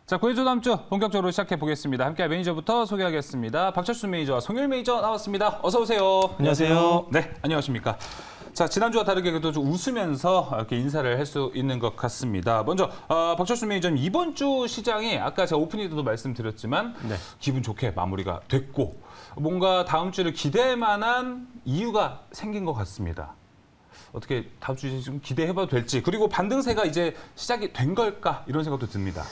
자, 고일조 다음 주 본격적으로 시작해 보겠습니다. 함께할 매니저부터 소개하겠습니다. 박철순 매니저와 송일 매니저 나왔습니다. 어서 오세요. 안녕하세요. 네, 안녕하십니까. 자, 지난주와 다르게 그래도 좀 웃으면서 이렇게 인사를 할 수 있는 것 같습니다. 먼저 박철순 매니저님, 이번 주 시장이 아까 제가 오프닝 때도 말씀드렸지만 기분 좋게 마무리가 됐고 뭔가 다음 주를 기대할 만한 이유가 생긴 것 같습니다. 어떻게 다음 주에 좀 기대해봐도 될지, 그리고 반등세가 이제 시작이 된 걸까 이런 생각도 듭니다.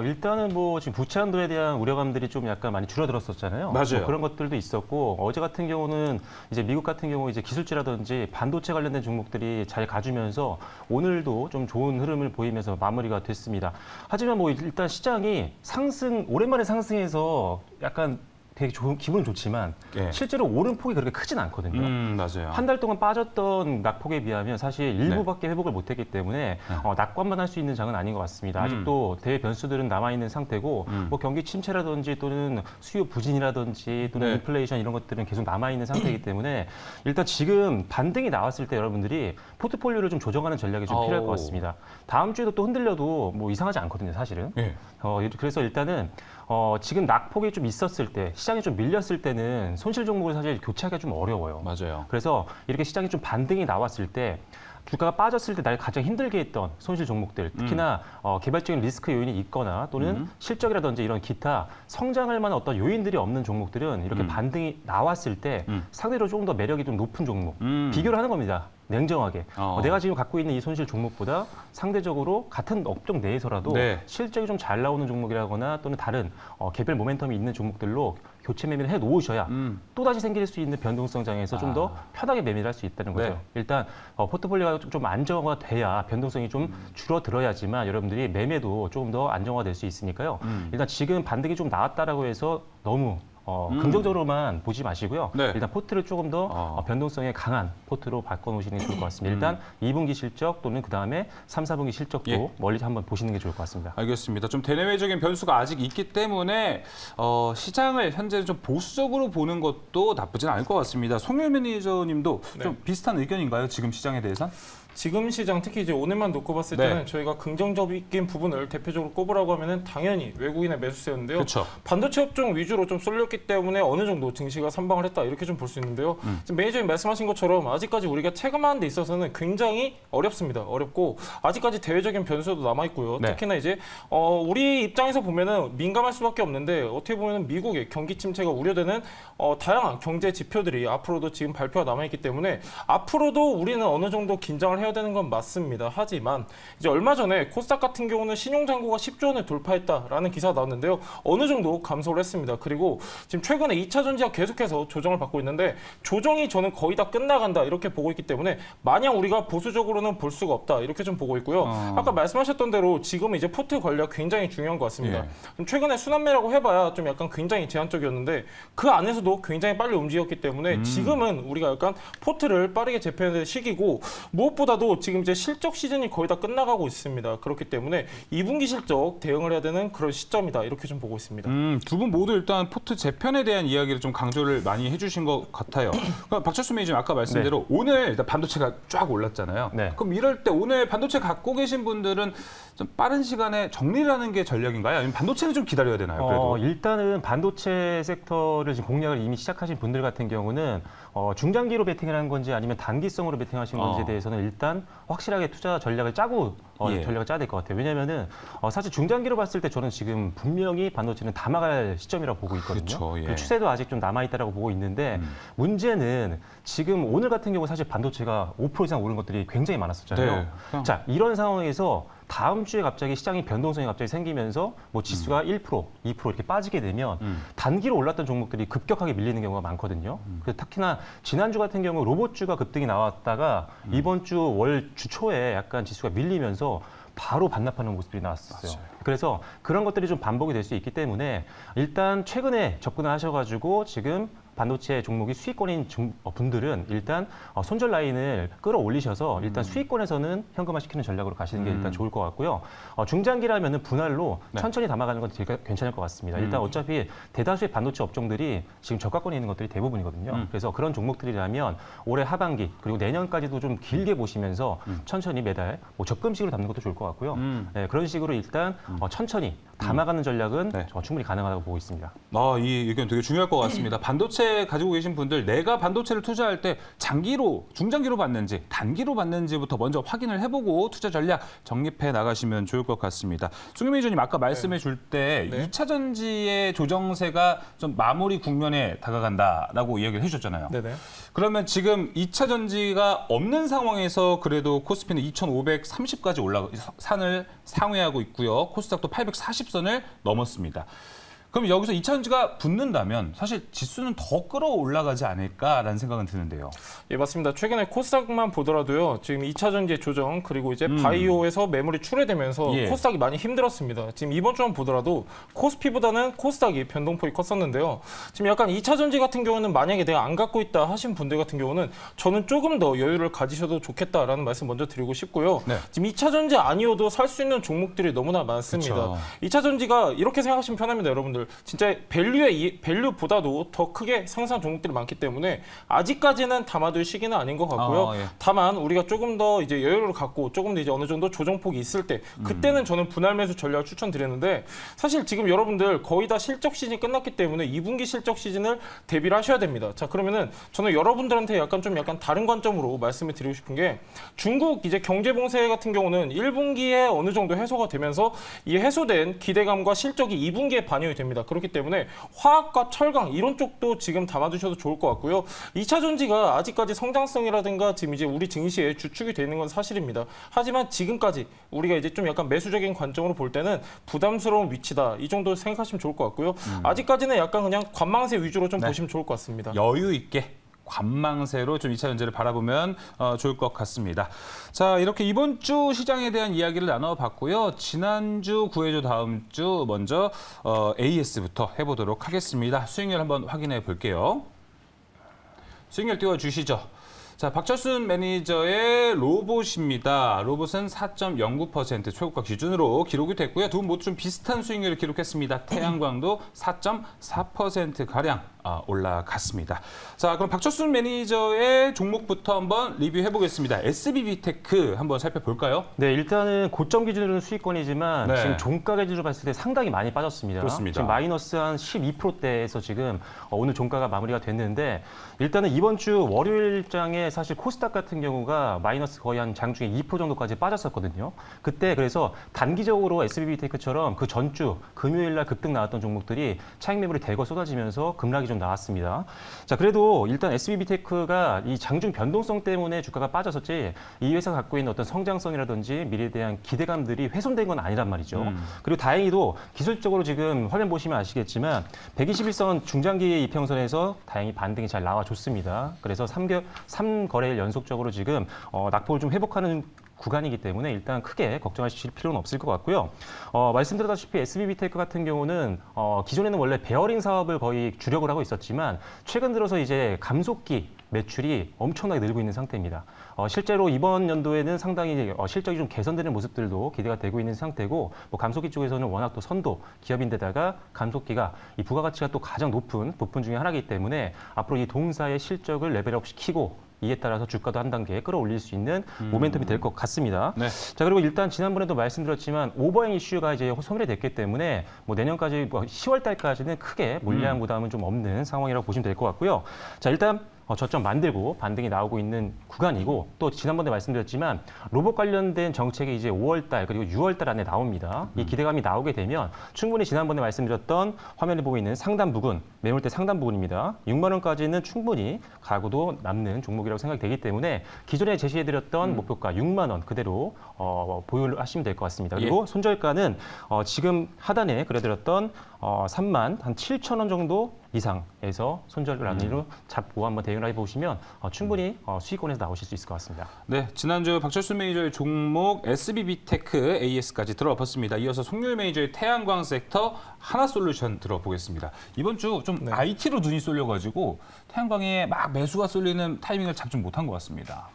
일단은 뭐 지금 부채 한도에 대한 우려감들이 좀 약간 많이 줄어들었었잖아요. 맞아요. 뭐 그런 것들도 있었고, 어제 같은 경우는 이제 미국 같은 경우 이제 기술주라든지 반도체 관련된 종목들이 잘 가주면서 오늘도 좀 좋은 흐름을 보이면서 마무리가 됐습니다. 하지만 뭐 일단 시장이 오랜만에 상승해서 약간 되게 기분은 좋지만 실제로 오른 폭이 그렇게 크진 않거든요. 맞아요. 한 달 동안 빠졌던 낙폭에 비하면 사실 일부밖에 회복을 못했기 때문에 낙관만 할 수 있는 장은 아닌 것 같습니다. 아직도 대외 변수들은 남아있는 상태고 뭐 경기 침체라든지 또는 수요 부진이라든지 또는 인플레이션 이런 것들은 계속 남아있는 상태이기 때문에 일단 지금 반등이 나왔을 때 여러분들이 포트폴리오를 좀 조정하는 전략이 좀 필요할 것 같습니다. 다음 주에도 또 흔들려도 뭐 이상하지 않거든요, 사실은. 그래서 일단은 지금 낙폭이 좀 있었을 때, 시장이 좀 밀렸을 때는 손실 종목을 사실 교체하기가 좀 어려워요. 맞아요. 그래서 이렇게 시장이 좀 반등이 나왔을 때, 주가가 빠졌을 때 날 가장 힘들게 했던 손실 종목들, 특히나 개별적인 리스크 요인이 있거나 또는 실적이라든지 이런 기타 성장할 만한 어떤 요인들이 없는 종목들은 이렇게 반등이 나왔을 때 상대로 조금 더 매력이 좀 높은 종목, 비교를 하는 겁니다. 냉정하게. 내가 지금 갖고 있는 이 손실 종목보다 상대적으로 같은 업종 내에서라도 실적이 좀 잘 나오는 종목이라거나 또는 다른 개별 모멘텀이 있는 종목들로 교체 매매를 해 놓으셔야 또다시 생길 수 있는 변동성 장에서 좀 더 편하게 매매를 할 수 있다는 거죠. 일단 포트폴리오가 좀 안정화돼야 변동성이 좀 줄어들어야지만 여러분들이 매매도 조금 더 안정화될 수 있으니까요. 일단 지금 반등이 좀 나왔다라고 해서 너무 긍정적으로만 보지 마시고요. 일단 포트를 조금 더 변동성에 강한 포트로 바꿔놓으시는 게 좋을 것 같습니다. 일단 2분기 실적 또는 그다음에 3, 4분기 실적도 멀리 한번 보시는 게 좋을 것 같습니다. 알겠습니다. 좀 대내외적인 변수가 아직 있기 때문에 시장을 현재 좀 보수적으로 보는 것도 나쁘진 않을 것 같습니다. 송일 매니저님도 좀 비슷한 의견인가요? 지금 시장에 대해서? 지금 시장, 특히 이제 오늘만 놓고 봤을 때는 저희가 긍정적인 부분을 대표적으로 꼽으라고 하면은 당연히 외국인의 매수세였는데요. 반도체 업종 위주로 좀 쏠렸기 때문에 어느 정도 증시가 선방을 했다, 이렇게 좀 볼 수 있는데요. 지금 매니저님 말씀하신 것처럼 아직까지 우리가 체감하는 데 있어서는 굉장히 어렵습니다. 어렵고 아직까지 대외적인 변수도 남아 있고요. 특히나 이제 우리 입장에서 보면은 민감할 수밖에 없는데, 어떻게 보면은 미국의 경기 침체가 우려되는 다양한 경제 지표들이 앞으로도 지금 발표가 남아 있기 때문에 앞으로도 우리는 어느 정도 긴장을 해야 되는 건 맞습니다. 하지만 이제 얼마 전에 코스닥 같은 경우는 신용잔고가 10조 원을 돌파했다라는 기사가 나왔는데요. 어느 정도 감소를 했습니다. 그리고 지금 최근에 2차 전지가 계속해서 조정을 받고 있는데, 조정이 저는 거의 다 끝나간다 이렇게 보고 있기 때문에 마냥 우리가 보수적으로는 볼 수가 없다, 이렇게 좀 보고 있고요. 아까 말씀하셨던 대로 지금 이제 포트 관리가 굉장히 중요한 것 같습니다. 최근에 순환매라고 해봐야 좀 약간 굉장히 제한적이었는데 그 안에서도 굉장히 빨리 움직였기 때문에 지금은 우리가 약간 포트를 빠르게 재편해야 될 시기고, 무엇보다도 지금 이제 실적 시즌이 거의 다 끝나가고 있습니다. 그렇기 때문에 2분기 실적 대응을 해야 되는 그런 시점이다, 이렇게 좀 보고 있습니다. 두 분 모두 일단 포트 재편에 대한 이야기를 좀 강조를 많이 해주신 것 같아요. 박철순 매니저님 아까 말씀대로 오늘 일단 반도체가 쫙 올랐잖아요. 그럼 이럴 때 오늘 반도체 갖고 계신 분들은 좀 빠른 시간에 정리를 하는 게 전략인가요? 아니면 반도체는 좀 기다려야 되나요? 그래도? 일단은 반도체 섹터를 지금 공략을 이미 시작하신 분들 같은 경우는 중장기로 베팅을 한 건지 아니면 단기성으로 베팅하신 건지에 대해서는 일단 확실하게 투자 전략을 짜고 전략을 짜야 될 것 같아요. 왜냐면은 사실 중장기로 봤을 때 저는 지금 분명히 반도체는 담아갈 시점이라고 보고 있거든요. 그 추세도 아직 좀 남아있다고 보고 있는데 문제는 지금 오늘 같은 경우 사실 반도체가 5% 이상 오른 것들이 굉장히 많았었잖아요. 자, 이런 상황에서 다음 주에 갑자기 시장이 변동성이 갑자기 생기면서 뭐 지수가 1%, 2% 이렇게 빠지게 되면 단기로 올랐던 종목들이 급격하게 밀리는 경우가 많거든요. 그래서 특히나 지난주 같은 경우 로봇주가 급등이 나왔다가 이번 주 월 주 초에 약간 지수가 밀리면서 바로 반납하는 모습들이 나왔었어요. 그래서 그런 것들이 좀 반복이 될 수 있기 때문에 일단 최근에 접근을 하셔가지고 지금 반도체 종목이 수익권인 분들은 일단 손절 라인을 끌어올리셔서 일단 수익권에서는 현금화시키는 전략으로 가시는 게 일단 좋을 것 같고요. 중장기라면은 분할로 천천히 담아가는 건 되게 괜찮을 것 같습니다. 일단 어차피 대다수의 반도체 업종들이 지금 저가권에 있는 것들이 대부분이거든요. 그래서 그런 종목들이라면 올해 하반기 그리고 내년까지도 좀 길게 보시면서 천천히 매달 뭐 적금식으로 담는 것도 좋을 것 같고요. 네, 그런 식으로 일단 천천히 담아가는 전략은 충분히 가능하다고 보고 있습니다. 이 의견 되게 중요할 것 같습니다. 반도체 가지고 계신 분들 내가 반도체를 투자할 때 장기로, 중장기로 봤는지 단기로 봤는지부터 먼저 확인을 해보고 투자 전략 정립해 나가시면 좋을 것 같습니다. 송영 매니저님 아까 말씀해 줄 때 2차 전지의 조정세가 좀 마무리 국면에 다가간다라고 이야기를 해주셨잖아요. 네네. 그러면 지금 2차 전지가 없는 상황에서 그래도 코스피는 2,530까지 산을 상회하고 있고요. 코스닥도 840선을 넘었습니다. 그럼 여기서 2차 전지가 붙는다면 사실 지수는 더 끌어올라가지 않을까라는 생각은 드는데요. 예, 맞습니다. 최근에 코스닥만 보더라도요. 지금 2차 전지의 조정 그리고 이제 바이오에서 매물이 출회되면서 코스닥이 많이 힘들었습니다. 지금 이번 주만 보더라도 코스피보다는 코스닥이 변동폭이 컸었는데요. 지금 약간 2차 전지 같은 경우는 만약에 내가 안 갖고 있다 하신 분들 같은 경우는 저는 조금 더 여유를 가지셔도 좋겠다라는 말씀 먼저 드리고 싶고요. 지금 2차 전지 아니어도 살 수 있는 종목들이 너무나 많습니다. 그쵸. 2차 전지가 이렇게 생각하시면 편합니다, 여러분들. 진짜 밸류보다도 더 크게 상승한 종목들이 많기 때문에 아직까지는 담아둘 시기는 아닌 것 같고요. 다만 우리가 조금 더 이제 여유를 갖고 조금 더 이제 어느 정도 조정폭이 있을 때 그때는 저는 분할 매수 전략을 추천드리는데 사실 지금 여러분들 거의 다 실적 시즌이 끝났기 때문에 2분기 실적 시즌을 대비를 하셔야 됩니다. 자, 그러면은 저는 여러분들한테 약간 다른 관점으로 말씀을 드리고 싶은 게 중국 이제 경제 봉쇄 같은 경우는 1분기에 어느 정도 해소가 되면서 이 해소된 기대감과 실적이 2분기에 반영이 됩니다. 그렇기 때문에 화학과 철강 이런 쪽도 지금 담아두셔도 좋을 것 같고요. 2차 전지가 아직까지 성장성이라든가 지금 이제 우리 증시에 주축이 되는 건 사실입니다. 하지만 지금까지 우리가 이제 좀 약간 매수적인 관점으로 볼 때는 부담스러운 위치다. 이 정도 생각하시면 좋을 것 같고요. 아직까지는 약간 그냥 관망세 위주로 좀 보시면 좋을 것 같습니다. 여유 있게. 관망세로 좀 2차 전지를 바라보면 좋을 것 같습니다. 자, 이렇게 이번 주 시장에 대한 이야기를 나눠봤고요. 지난주, 구해주 다음 주 먼저 AS부터 해보도록 하겠습니다. 수익률 한번 확인해 볼게요. 수익률 띄워주시죠. 자, 박철순 매니저의 로봇입니다. 로봇은 4.09% 최고가 기준으로 기록이 됐고요. 두 분 모두 좀 비슷한 수익률을 기록했습니다. 태양광도 4.4%가량 올라갔습니다. 자, 그럼 박철순 매니저의 종목부터 한번 리뷰해 보겠습니다. SBB테크 한번 살펴볼까요? 네, 일단은 고점 기준으로는 수익권이지만 지금 종가 기준으로 봤을 때 상당히 많이 빠졌습니다. 그렇습니다. 지금 마이너스 한 12%대에서 지금 오늘 종가가 마무리가 됐는데 일단은 이번 주 월요일장에 사실 코스닥 같은 경우가 마이너스 거의 한 장중에 2% 정도까지 빠졌었거든요. 그때 그래서 단기적으로 SBB테크처럼 그 전주 금요일 날 급등 나왔던 종목들이 차익 매물이 대거 쏟아지면서 급락이 좀 나왔습니다. 자, 그래도 일단 SBB테크가 이 장중 변동성 때문에 주가가 빠졌었지 이 회사가 갖고 있는 어떤 성장성이라든지 미래에 대한 기대감들이 훼손된 건 아니란 말이죠. 그리고 다행히도 기술적으로 지금 화면 보시면 아시겠지만 121선 중장기 이평선에서 다행히 반등이 잘 나와줬습니다. 그래서 3거래일 연속적으로 지금 낙폭을 좀 회복하는 구간이기 때문에 일단 크게 걱정하실 필요는 없을 것 같고요. 말씀드렸다시피 SBB테크 같은 경우는 기존에는 원래 베어링 사업을 거의 주력을 하고 있었지만 최근 들어서 이제 감속기 매출이 엄청나게 늘고 있는 상태입니다. 실제로 이번 연도에는 상당히 실적이 좀 개선되는 모습들도 기대가 되고 있는 상태고 뭐 감속기 쪽에서는 워낙 또 선도 기업인데다가 감속기가 이 부가가치가 또 가장 높은 부품 중에 하나이기 때문에 앞으로 이 동사의 실적을 레벨업 시키고 이에 따라서 주가도 한 단계 끌어올릴 수 있는 모멘텀이 될 것 같습니다. 네. 자, 그리고 일단 지난번에도 말씀드렸지만 오버행 이슈가 이제 소멸이 됐기 때문에 뭐 내년까지 10월 달까지는 크게 물량 부담은 좀 없는 상황이라고 보시면 될 것 같고요. 자, 일단 저점 만들고 반등이 나오고 있는 구간이고 또 지난번에 말씀드렸지만 로봇 관련된 정책이 이제 5월 달 그리고 6월 달 안에 나옵니다. 이 기대감이 나오게 되면 충분히 지난번에 말씀드렸던 화면에 보고 있는 상단 부근, 매물대 상단 부근입니다. 6만 원까지는 충분히 가고도 남는 종목이라고 생각이 되기 때문에 기존에 제시해드렸던 목표가 6만 원 그대로 보유를 하시면 될 것 같습니다. 그리고 손절가는 지금 하단에 그려드렸던 3만 한 7천 원 정도 이상에서 손절 라인으로 잡고 한번 대응을 해보시면 충분히 수익권에서 나오실 수 있을 것 같습니다. 네, 지난주 박철수 매니저의 종목 SBB테크 AS까지 들어봤습니다. 이어서 송유일 매니저의 태양광 섹터 하나솔루션 들어보겠습니다. 이번 주 좀 IT로 눈이 쏠려가지고 태양광에 막 매수가 쏠리는 타이밍을 잡지 못한 것 같습니다.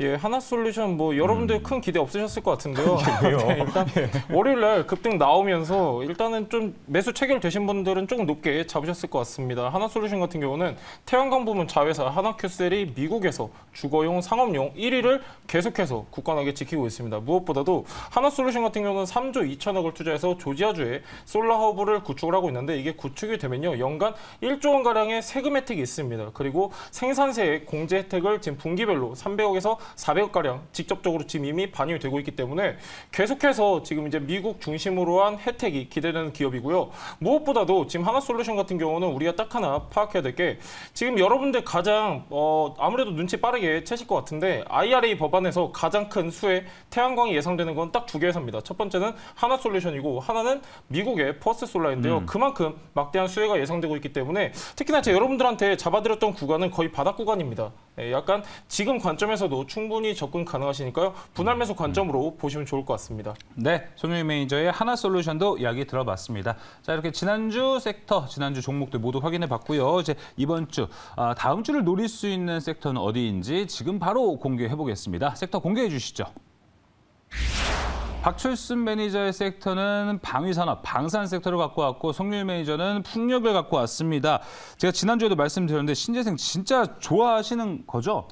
예, 하나솔루션 뭐 여러분들 큰 기대 없으셨을 것 같은데요. 네, 일단 월요일 날 급등 나오면서 일단은 좀 매수 체결되신 분들은 조금 높게 잡으셨을 것 같습니다. 하나솔루션 같은 경우는 태양광 부문 자회사 하나큐셀이 미국에서 주거용 상업용 1위를 계속해서 굳건하게 지키고 있습니다. 무엇보다도 하나솔루션 같은 경우는 3조 2천억을 투자해서 조지아주에 솔라허브를 구축을 하고 있는데 이게 구축이 되면요 연간 1조 원가량의 세금 혜택이 있습니다. 그리고 생산세액 공제 혜택을 지금 분기별로 300억에서 400억가량 직접적으로 지금 이미 반영이 되고 있기 때문에 계속해서 지금 이제 미국 중심으로 한 혜택이 기대되는 기업이고요. 무엇보다도 지금 하나솔루션 같은 경우는 우리가 딱 하나 파악해야 될 게 지금 여러분들 가장 아무래도 눈치 빠르게 채실 것 같은데 IRA 법안에서 가장 큰 수혜 태양광이 예상되는 건 딱 두 개 회사입니다. 첫 번째는 하나솔루션이고 하나는 미국의 퍼스트솔라인데요. 그만큼 막대한 수혜가 예상되고 있기 때문에 특히나 제가 여러분들한테 잡아드렸던 구간은 거의 바닥 구간입니다. 약간 지금 관점에서도 충분히 접근 가능하시니까요. 분할 매수 관점으로 보시면 좋을 것 같습니다. 네, 손흥민 매니저의 하나솔루션도 이야기 들어봤습니다. 자, 이렇게 지난주 섹터, 지난주 종목들 모두 확인해 봤고요. 이제 이번 주, 다음 주를 노릴 수 있는 섹터는 어디인지 지금 바로 공개해 보겠습니다. 섹터 공개해 주시죠. 박철순 매니저의 섹터는 방위산업, 방산 섹터를 갖고 왔고 송유일 매니저는 풍력을 갖고 왔습니다. 제가 지난주에도 말씀드렸는데 신재생 진짜 좋아하시는 거죠?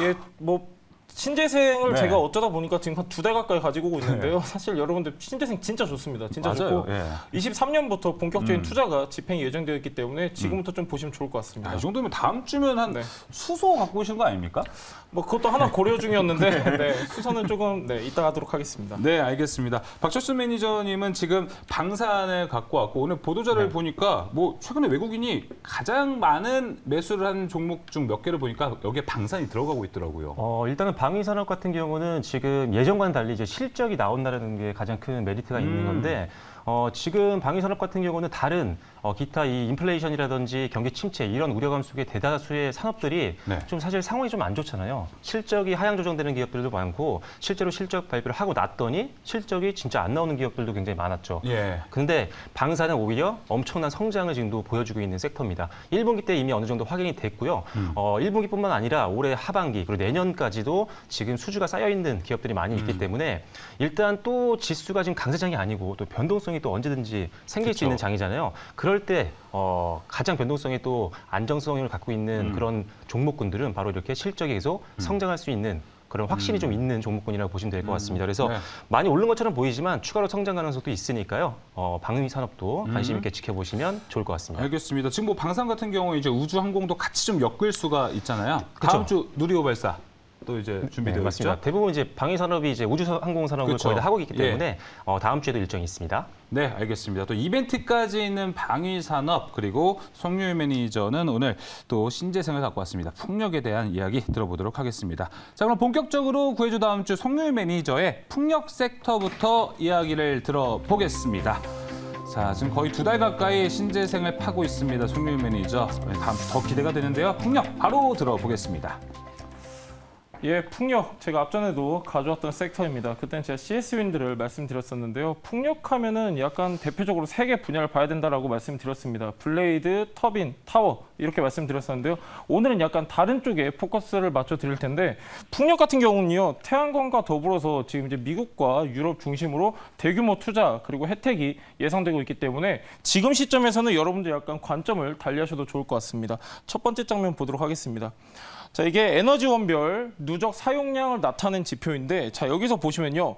예, 뭐 신재생을 제가 어쩌다 보니까 지금 한 2달 가까이 가지고 오고 있는데요. 사실 여러분들 신재생 진짜 좋습니다. 진짜 맞아요. 좋고 23년부터 본격적인 투자가 집행이 예정되어 있기 때문에 지금부터 좀 보시면 좋을 것 같습니다. 이 정도면 다음 주면 한 수소 갖고 오신 거 아닙니까? 뭐 그것도 하나 고려 중이었는데 수소는 조금 이따 하도록 하겠습니다. 네, 알겠습니다. 박철수 매니저님은 지금 방산을 갖고 왔고 오늘 보도자를 보니까 뭐 최근에 외국인이 가장 많은 매수를 한 종목 중 몇 개를 보니까 여기에 방산이 들어가고 있더라고요. 일단은 방위산업 같은 경우는 지금 예전과는 달리 이제 실적이 나온다는 게 가장 큰 메리트가 있는 건데 지금 방위산업 같은 경우는 다른 기타 이 인플레이션이라든지 경기 침체 이런 우려감 속에 대다수의 산업들이 좀 사실 상황이 좀 안 좋잖아요. 실적이 하향 조정되는 기업들도 많고 실제로 실적 발표를 하고 났더니 실적이 진짜 안 나오는 기업들도 굉장히 많았죠. 그런데 방산은 오히려 엄청난 성장을 지금도 보여주고 있는 섹터입니다. 1분기 때 이미 어느 정도 확인이 됐고요. 1분기뿐만 아니라 올해 하반기 그리고 내년까지도 지금 수주가 쌓여 있는 기업들이 많이 있기 때문에 일단 또 지수가 지금 강세장이 아니고 또 변동성이 또 언제든지 생길 수 있는 장이잖아요. 그럴 때 가장 변동성이 또 안정성을 갖고 있는 그런 종목군들은 바로 이렇게 실적이 계속 성장할 수 있는 그런 확신이 좀 있는 종목군이라고 보시면 될 것 같습니다. 그래서 많이 오른 것처럼 보이지만 추가로 성장 가능성도 있으니까요. 방위 산업도 관심 있게 지켜보시면 좋을 것 같습니다. 알겠습니다. 지금 뭐 방산 같은 경우에 이제 우주 항공도 같이 좀 엮을 수가 있잖아요. 다음 주 누리호 발사. 또 이제 준비되어 맞습니다. 있죠? 대부분 이제 방위 산업이 이제 우주 항공 산업을 거의 다 하고 있기 때문에 다음 주에도 일정이 있습니다. 네, 알겠습니다. 또 이벤트까지 있는 방위 산업 그리고 송유일 매니저는 오늘 또 신재생을 갖고 왔습니다. 풍력에 대한 이야기 들어보도록 하겠습니다. 자, 그럼 본격적으로 구해줘 다음 주 송유일 매니저의 풍력 섹터부터 이야기를 들어보겠습니다. 자, 지금 거의 2달 가까이 신재생을 파고 있습니다. 송유일 매니저. 다음 주 더 기대가 되는데요. 풍력 바로 들어보겠습니다. 예, 풍력 제가 앞전에도 가져왔던 섹터입니다. 그때는 제가 CS윈드를 말씀드렸었는데요. 풍력하면은 약간 대표적으로 3개 분야를 봐야 된다라고 말씀드렸습니다. 블레이드, 터빈, 타워 이렇게 말씀드렸었는데요. 오늘은 약간 다른 쪽에 포커스를 맞춰 드릴 텐데 풍력 같은 경우는요. 태양광과 더불어서 지금 이제 미국과 유럽 중심으로 대규모 투자 그리고 혜택이 예상되고 있기 때문에 지금 시점에서는 여러분들 약간 관점을 달리하셔도 좋을 것 같습니다. 첫 번째 장면 보도록 하겠습니다. 자, 이게 에너지원별 누적 사용량을 나타낸 지표인데, 자, 여기서 보시면요.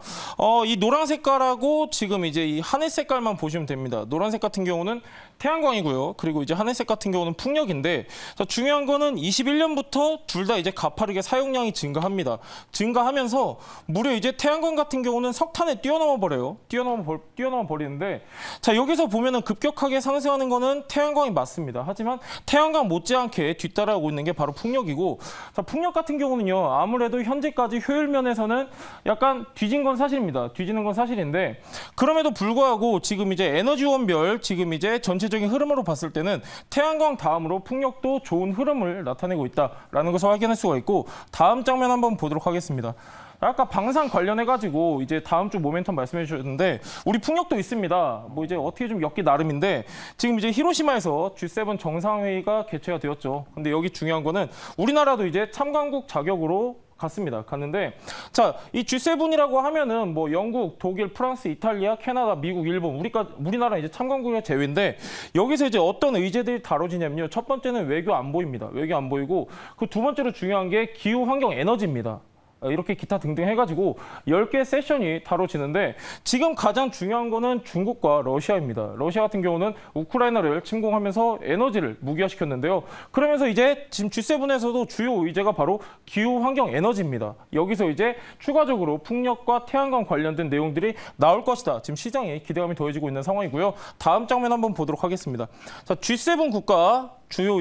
이 노란 색깔하고 지금 이제 이 하늘 색깔만 보시면 됩니다. 노란색 같은 경우는 태양광이고요. 그리고 이제 하늘색 같은 경우는 풍력인데 자, 중요한 거는 21년부터 둘 다 이제 가파르게 사용량이 증가합니다. 증가하면서 무려 이제 태양광 같은 경우는 석탄에 뛰어넘어 버려요. 뛰어넘어 버리는데 자, 여기서 보면은 급격하게 상승하는 거는 태양광이 맞습니다. 하지만 태양광 못지않게 뒤따라오고 있는 게 바로 풍력이고 자, 풍력 같은 경우는요. 아무래도 현재까지 효율 면에서는 약간 뒤진 건 사실입니다. 뒤지는 건 사실인데 그럼에도 불구하고 지금 이제 에너지원별 지금 이제 전체적인 흐름으로 봤을 때는 태양광 다음으로 풍력도 좋은 흐름을 나타내고 있다라는 것을 확인할 수가 있고 다음 장면 한번 보도록 하겠습니다. 아까 방산 관련해가지고 이제 다음 주 모멘텀 말씀해 주셨는데 우리 풍력도 있습니다. 뭐 이제 어떻게 좀 엮기 나름인데 지금 이제 히로시마에서 G7 정상회의가 개최가 되었죠. 근데 여기 중요한 거는 우리나라도 이제 참관국 자격으로 갔는데 자, 이 G7이라고 하면은 뭐 영국, 독일, 프랑스, 이탈리아, 캐나다, 미국, 일본 우리나라 이제 참관국의 제외인데 여기서 이제 어떤 의제들이 다뤄지냐면요. 첫 번째는 외교 안보입니다. 외교 안보이고 그 두 번째로 중요한 게 기후, 환경, 에너지입니다. 이렇게 기타 등등 해가지고 10개의 세션이 다뤄지는데 지금 가장 중요한 거는 중국과 러시아입니다. 러시아 같은 경우는 우크라이나를 침공하면서 에너지를 무기화시켰는데요. 그러면서 이제 지금 G7에서도 주요 의제가 바로 기후, 환경, 에너지입니다. 여기서 이제 추가적으로 풍력과 태양광 관련된 내용들이 나올 것이다. 지금 시장에 기대감이 더해지고 있는 상황이고요. 다음 장면 한번 보도록 하겠습니다. 자, G7 국가 주요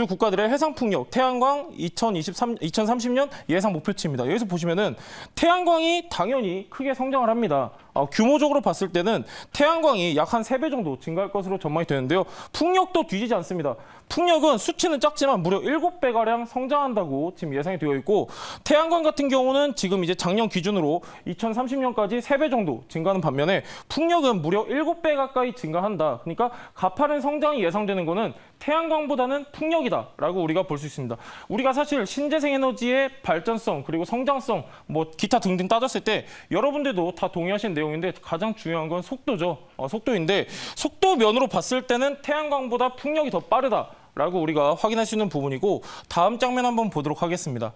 국가들의 해상 풍력, 태양광 2030년 예상 목표치입니다. 여기서 보시면은 태양광이 당연히 크게 성장을 합니다. 규모적으로 봤을 때는 태양광이 약 한 3배 정도 증가할 것으로 전망이 되는데요. 풍력도 뒤지지 않습니다. 풍력은 수치는 작지만 무려 7배가량 성장한다고 지금 예상이 되어 있고 태양광 같은 경우는 지금 이제 작년 기준으로 2030년까지 3배 정도 증가하는 반면에 풍력은 무려 7배 가까이 증가한다. 그러니까 가파른 성장이 예상되는 거는 태양광보다는 풍력이다라고 우리가 볼 수 있습니다. 우리가 사실 신재생 에너지의 발전성 그리고 성장성 뭐 기타 등등 따졌을 때 여러분들도 다 동의하시는 내용인데 가장 중요한 건 속도죠. 속도인데 속도 면으로 봤을 때는 태양광보다 풍력이 더 빠르다라고 우리가 확인할 수 있는 부분이고 다음 장면 한번 보도록 하겠습니다.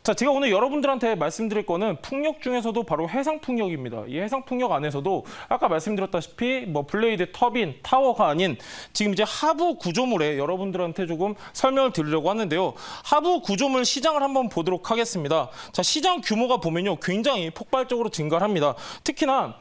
자, 제가 오늘 여러분들한테 말씀드릴 거는 풍력 중에서도 바로 해상 풍력입니다. 이 해상 풍력 안에서도 아까 말씀드렸다시피 뭐 블레이드, 터빈, 타워가 아닌 지금 이제 하부 구조물에 여러분들한테 조금 설명을 드리려고 하는데요. 하부 구조물 시장을 한번 보도록 하겠습니다. 자, 시장 규모가 보면요. 굉장히 폭발적으로 증가를 합니다. 특히나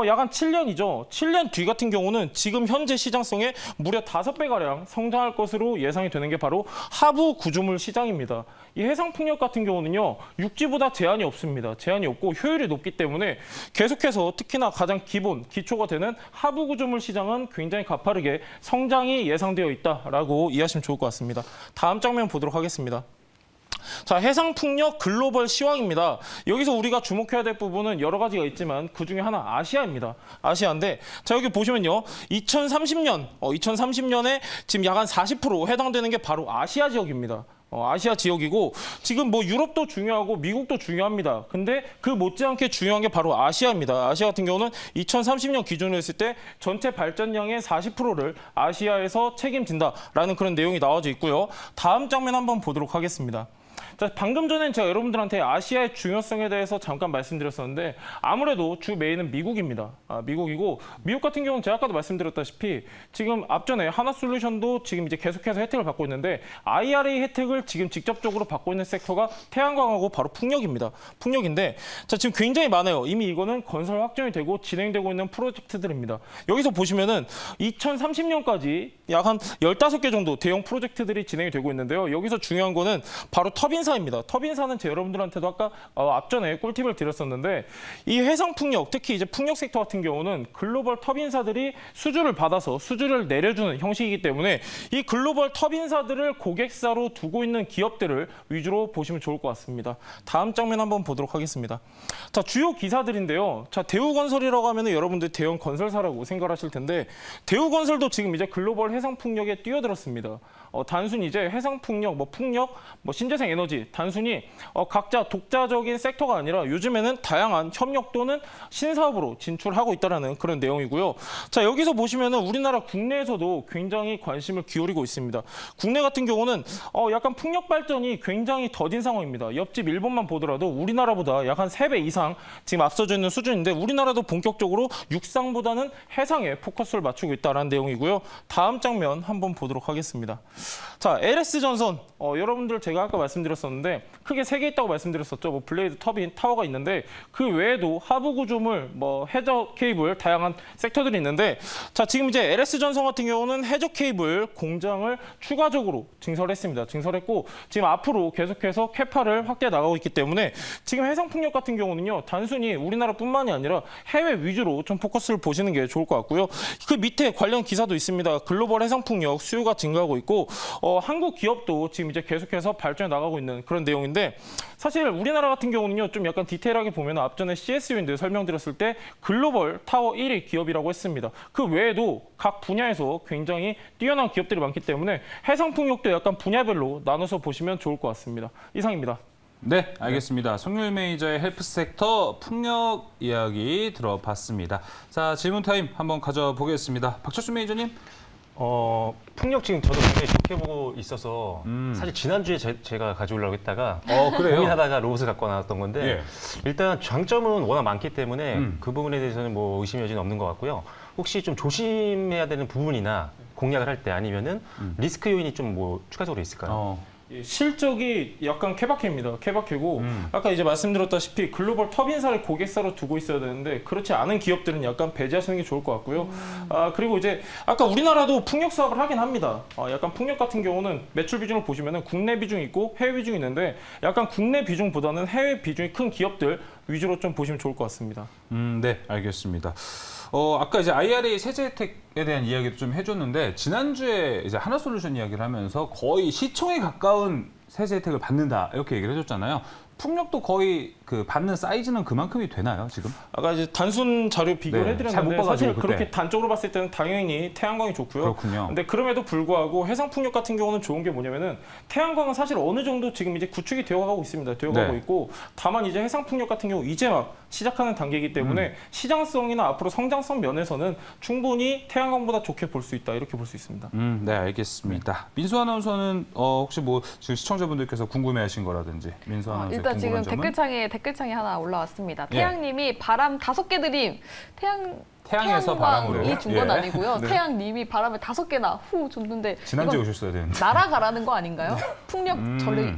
약 한 7년이죠. 7년 뒤 같은 경우는 지금 현재 시장성에 무려 5배가량 성장할 것으로 예상이 되는 게 바로 하부 구조물 시장입니다. 이 해상 풍력 같은 경우는요. 육지보다 제한이 없습니다. 제한이 없고 효율이 높기 때문에 계속해서 특히나 가장 기초가 되는 하부 구조물 시장은 굉장히 가파르게 성장이 예상되어 있다라고 이해하시면 좋을 것 같습니다. 다음 장면 보도록 하겠습니다. 자, 해상풍력 글로벌 시황입니다. 여기서 우리가 주목해야 될 부분은 여러 가지가 있지만 그중에 하나 아시아입니다. 아시아인데 자, 여기 보시면요. 2030년에 지금 약 한 40% 해당되는 게 바로 아시아 지역입니다. 아시아 지역이고 지금 뭐 유럽도 중요하고 미국도 중요합니다. 근데 그 못지않게 중요한 게 바로 아시아입니다. 아시아 같은 경우는 2030년 기준으로 했을 때 전체 발전량의 40%를 아시아에서 책임진다라는 그런 내용이 나와져 있고요. 다음 장면 한번 보도록 하겠습니다. 자, 방금 전엔 제가 여러분들한테 아시아의 중요성에 대해서 잠깐 말씀드렸었는데 아무래도 주 메인은 미국입니다. 미국이고 미국 같은 경우는 제가 아까도 말씀드렸다시피 지금 앞전에 하나솔루션도 지금 이제 계속해서 혜택을 받고 있는데 IRA 혜택을 지금 직접적으로 받고 있는 섹터가 태양광하고 바로 풍력입니다. 풍력인데 자, 지금 굉장히 많아요. 이미 이거는 건설 확정이 되고 진행되고 있는 프로젝트들입니다. 여기서 보시면은 2030년까지 약 한 15개 정도 대형 프로젝트들이 진행이 되고 있는데요. 여기서 중요한 거는 바로 터빈사입니다. 터빈사는 제 여러분들한테도 아까 앞전에 꿀팁을 드렸었는데 이 해상풍력, 특히 이제 풍력 섹터 같은 경우는 글로벌 터빈사들이 수주를 받아서 수주를 내려주는 형식이기 때문에 이 글로벌 터빈사들을 고객사로 두고 있는 기업들을 위주로 보시면 좋을 것 같습니다. 다음 장면 한번 보도록 하겠습니다. 자, 주요 기사들인데요. 자, 대우건설이라고 하면 여러분들 대형 건설사라고 생각하실 텐데 대우건설도 지금 이제 글로벌 해상풍력에 뛰어들었습니다. 단순히 이제 해상풍력, 풍력, 신재생 에너지 단순히 각자 독자적인 섹터가 아니라 요즘에는 다양한 협력 또는 신사업으로 진출하고 있다는 그런 내용이고요. 자, 여기서 보시면은 우리나라 국내에서도 굉장히 관심을 기울이고 있습니다. 국내 같은 경우는 약간 풍력 발전이 굉장히 더딘 상황입니다. 옆집 일본만 보더라도 우리나라보다 약 한 3배 이상 지금 앞서져 있는 수준인데 우리나라도 본격적으로 육상보다는 해상에 포커스를 맞추고 있다는 내용이고요. 다음 장면 한번 보도록 하겠습니다. 자, LS전선 여러분들 제가 아까 말씀드렸었는데 크게 3개 있다고 말씀드렸었죠. 블레이드, 터빈, 타워가 있는데 그 외에도 하부 구조물, 해저 케이블 다양한 섹터들이 있는데 자, 지금 이제 LS전선 같은 경우는 해저 케이블 공장을 추가적으로 증설했습니다. 증설했고 지금 앞으로 계속해서 캐파를 확대해 나가고 있기 때문에 지금 해상풍력 같은 경우는요. 단순히 우리나라뿐만이 아니라 해외 위주로 좀 포커스를 보시는 게 좋을 것 같고요. 그 밑에 관련 기사도 있습니다. 글로벌 해상풍력 수요가 증가하고 있고 한국 기업도 지금 이제 계속해서 발전해 나가고 있는 그런 내용인데 사실 우리나라 같은 경우는요. 좀 약간 디테일하게 보면 앞전에 CS윈드 설명드렸을 때 글로벌 타워 1위 기업이라고 했습니다. 그 외에도 각 분야에서 굉장히 뛰어난 기업들이 많기 때문에 해상풍력도 약간 분야별로 나눠서 보시면 좋을 것 같습니다. 이상입니다. 네, 알겠습니다. 송유일 매니저의 헬프 섹터 풍력 이야기 들어봤습니다. 자, 질문 타임 한번 가져보겠습니다. 박철수 매니저님. 풍력 지금 저도 굉장히 좋게 보고 있어서 사실 지난주에 제가 가져오려고 했다가 그래요? 고민하다가 로봇을 갖고 나왔던 건데 예. 일단 장점은 워낙 많기 때문에 그 부분에 대해서는 의심의 여지는 없는 것 같고요. 혹시 좀 조심해야 되는 부분이나 공략을 할 때 아니면은 리스크 요인이 좀 추가적으로 있을까요? 실적이 약간 케바케입니다. 케바케고 아까 이제 말씀드렸다시피 글로벌 터빈사를 고객사로 두고 있어야 되는데 그렇지 않은 기업들은 약간 배제하시는 게 좋을 것 같고요. 그리고 이제 아까 우리나라도 풍력 사업을 하긴 합니다. 약간 풍력 같은 경우는 매출 비중을 보시면은 국내 비중이 있고 해외 비중이 있는데 약간 국내 비중보다는 해외 비중이 큰 기업들 위주로 좀 보시면 좋을 것 같습니다. 네, 알겠습니다. 아까 이제 IRA 세제 혜택에 대한 이야기도 좀 해줬는데 지난주에 이제 하나솔루션 이야기를 하면서 거의 시총에 가까운 세제 혜택을 받는다 이렇게 얘기를 해줬잖아요. 풍력도 거의 그 받는 사이즈는 그만큼이 되나요, 지금? 아까 이제 단순 자료 비교를 해드렸는데 사실 그때. 그렇게 단적으로 봤을 때는 당연히 태양광이 좋고요. 그렇군요. 근데 그럼에도 불구하고 해상풍력 같은 경우는 좋은 게 뭐냐면은 태양광은 사실 어느 정도 지금 이제 구축이 되어가고 있습니다. 되어가고 있고 다만 이제 해상풍력 같은 경우 이제 막 시작하는 단계이기 때문에 시장성이나 앞으로 성장성 면에서는 충분히 태양광보다 좋게 볼 수 있다 이렇게 볼 수 있습니다. 네, 알겠습니다. 민수 아나운서는 혹시 지금 시청자분들께서 궁금해하신 거라든지 민수 아나운서 일단 지금 댓글창에 하나 올라왔습니다. 태양님이 바람 5개 드림. 태양에서 바람으로 이 준 건 아니고요. 네. 태양님이 바람을 5개나 후 줬는데 지난주에 오셨어야 되는데 날아가라는 거 아닌가요? 풍력 전력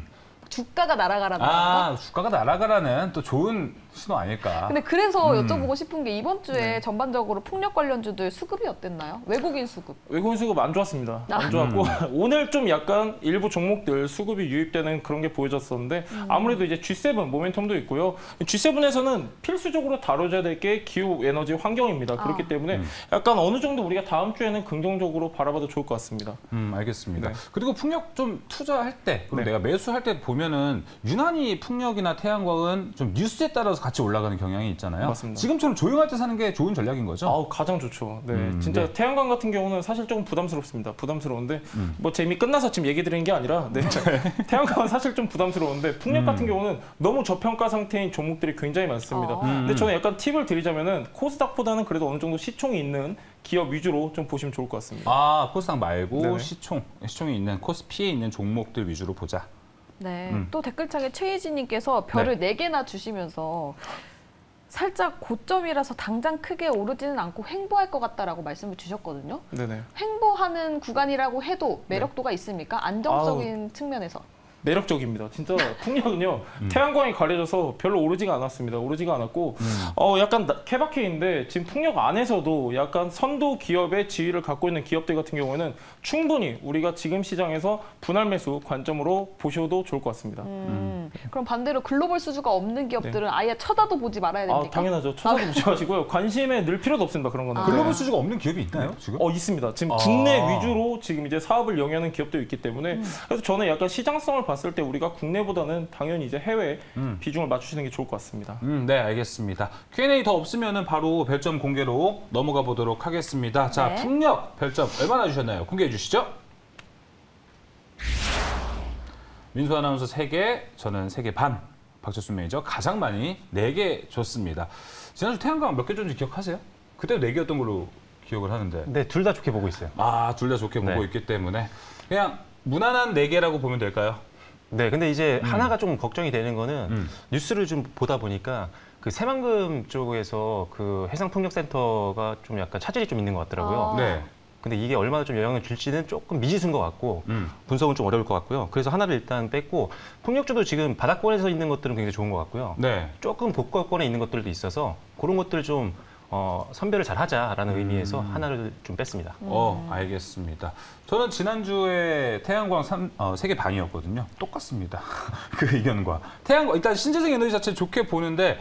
주가가 날아가라는 건가? 주가가 날아가라는 또 좋은 신호 아닐까. 근데 그래서 여쭤보고 싶은 게 이번 주에 전반적으로 풍력 관련주들 수급이 어땠나요? 외국인 수급. 외국인 수급 안 좋았습니다. 안 좋았고 오늘 좀 약간 일부 종목들 수급이 유입되는 그런 게 보여졌었는데 아무래도 이제 G7 모멘텀도 있고요. G7에서는 필수적으로 다뤄져야 될 게 기후 에너지 환경입니다. 그렇기 때문에 약간 어느 정도 우리가 다음 주에는 긍정적으로 바라봐도 좋을 것 같습니다. 알겠습니다. 네. 그리고 풍력 좀 투자할 때 그리고 내가 매수할 때 보면은 유난히 풍력이나 태양광은 좀 뉴스에 따라서 같이 올라가는 경향이 있잖아요. 맞습니다. 지금처럼 조용할 때 사는 게 좋은 전략인 거죠? 가장 좋죠. 네, 진짜 태양광 같은 경우는 사실 조금 부담스럽습니다. 부담스러운데 재미 끝나서 지금 얘기 드리는 게 아니라 태양광은 사실 좀 부담스러운데 풍력 같은 경우는 너무 저평가 상태인 종목들이 굉장히 많습니다. 근데 저는 약간 팁을 드리자면은 코스닥보다는 그래도 어느 정도 시총이 있는 기업 위주로 좀 보시면 좋을 것 같습니다. 코스닥 말고 네네. 시총이 있는 코스피에 있는 종목들 위주로 보자. 네, 또 댓글창에 최희진님께서 별을 4개나 주시면서 살짝 고점이라서 당장 크게 오르지는 않고 횡보할 것 같다라고 말씀을 주셨거든요. 네네. 횡보하는 구간이라고 해도 매력도가 있습니까? 안정적인 측면에서. 매력적입니다. 진짜 풍력은요. 태양광이 가려져서 별로 오르지가 않았습니다. 오르지가 않았고 약간 케바케인데 지금 풍력 안에서도 약간 선도 기업의 지위를 갖고 있는 기업들 같은 경우에는 충분히 우리가 지금 시장에서 분할 매수 관점으로 보셔도 좋을 것 같습니다. 그럼 반대로 글로벌 수주가 없는 기업들은 아예 쳐다도 보지 말아야 됩니까? 당연하죠. 쳐다도 보지 마시고요. 관심에 늘 필요도 없습니다. 그런 거는. 글로벌 수주가 없는 기업이 있나요? 지금? 있습니다. 지금 국내 위주로 지금 이제 사업을 영위하는 기업도 있기 때문에 그래서 저는 약간 시장성을 봤을 때 우리가 국내보다는 당연히 이제 해외 비중을 맞추시는 게 좋을 것 같습니다. 네, 알겠습니다. Q&A 더 없으면은 바로 별점 공개로 넘어가 보도록 하겠습니다. 자, 풍력 별점 얼마나 주셨나요? 공개해 주시죠. 민수 아나운서 3개, 저는 3개 반. 박철순 매니저 가장 많이 4개 줬습니다. 지난주 태양광 몇 개 줬는지 기억하세요? 그때도 4개였던 걸로 기억을 하는데. 네, 둘 다 좋게 보고 있어요. 아, 둘 다 좋게 보고 있기 때문에 그냥 무난한 4개라고 보면 될까요? 네, 근데 이제 하나가 좀 걱정이 되는 거는 뉴스를 좀 보다 보니까 그 새만금 쪽에서 그 해상풍력센터가 좀 약간 차질이 좀 있는 것 같더라고요. 네. 근데 이게 얼마나 좀 영향을 줄지는 조금 미지수인 것 같고 분석은 좀 어려울 것 같고요. 그래서 하나를 일단 뺐고 풍력주도 지금 바닥권에서 있는 것들은 굉장히 좋은 것 같고요. 네. 조금 복권권에 있는 것들도 있어서 그런 것들 좀 선별을 잘 하자라는 의미에서 하나를 좀 뺐습니다. 알겠습니다. 저는 지난주에 태양광 3개 반이었거든요. 똑같습니다. 그 의견과. 태양광, 일단 신재생 에너지 자체 좋게 보는데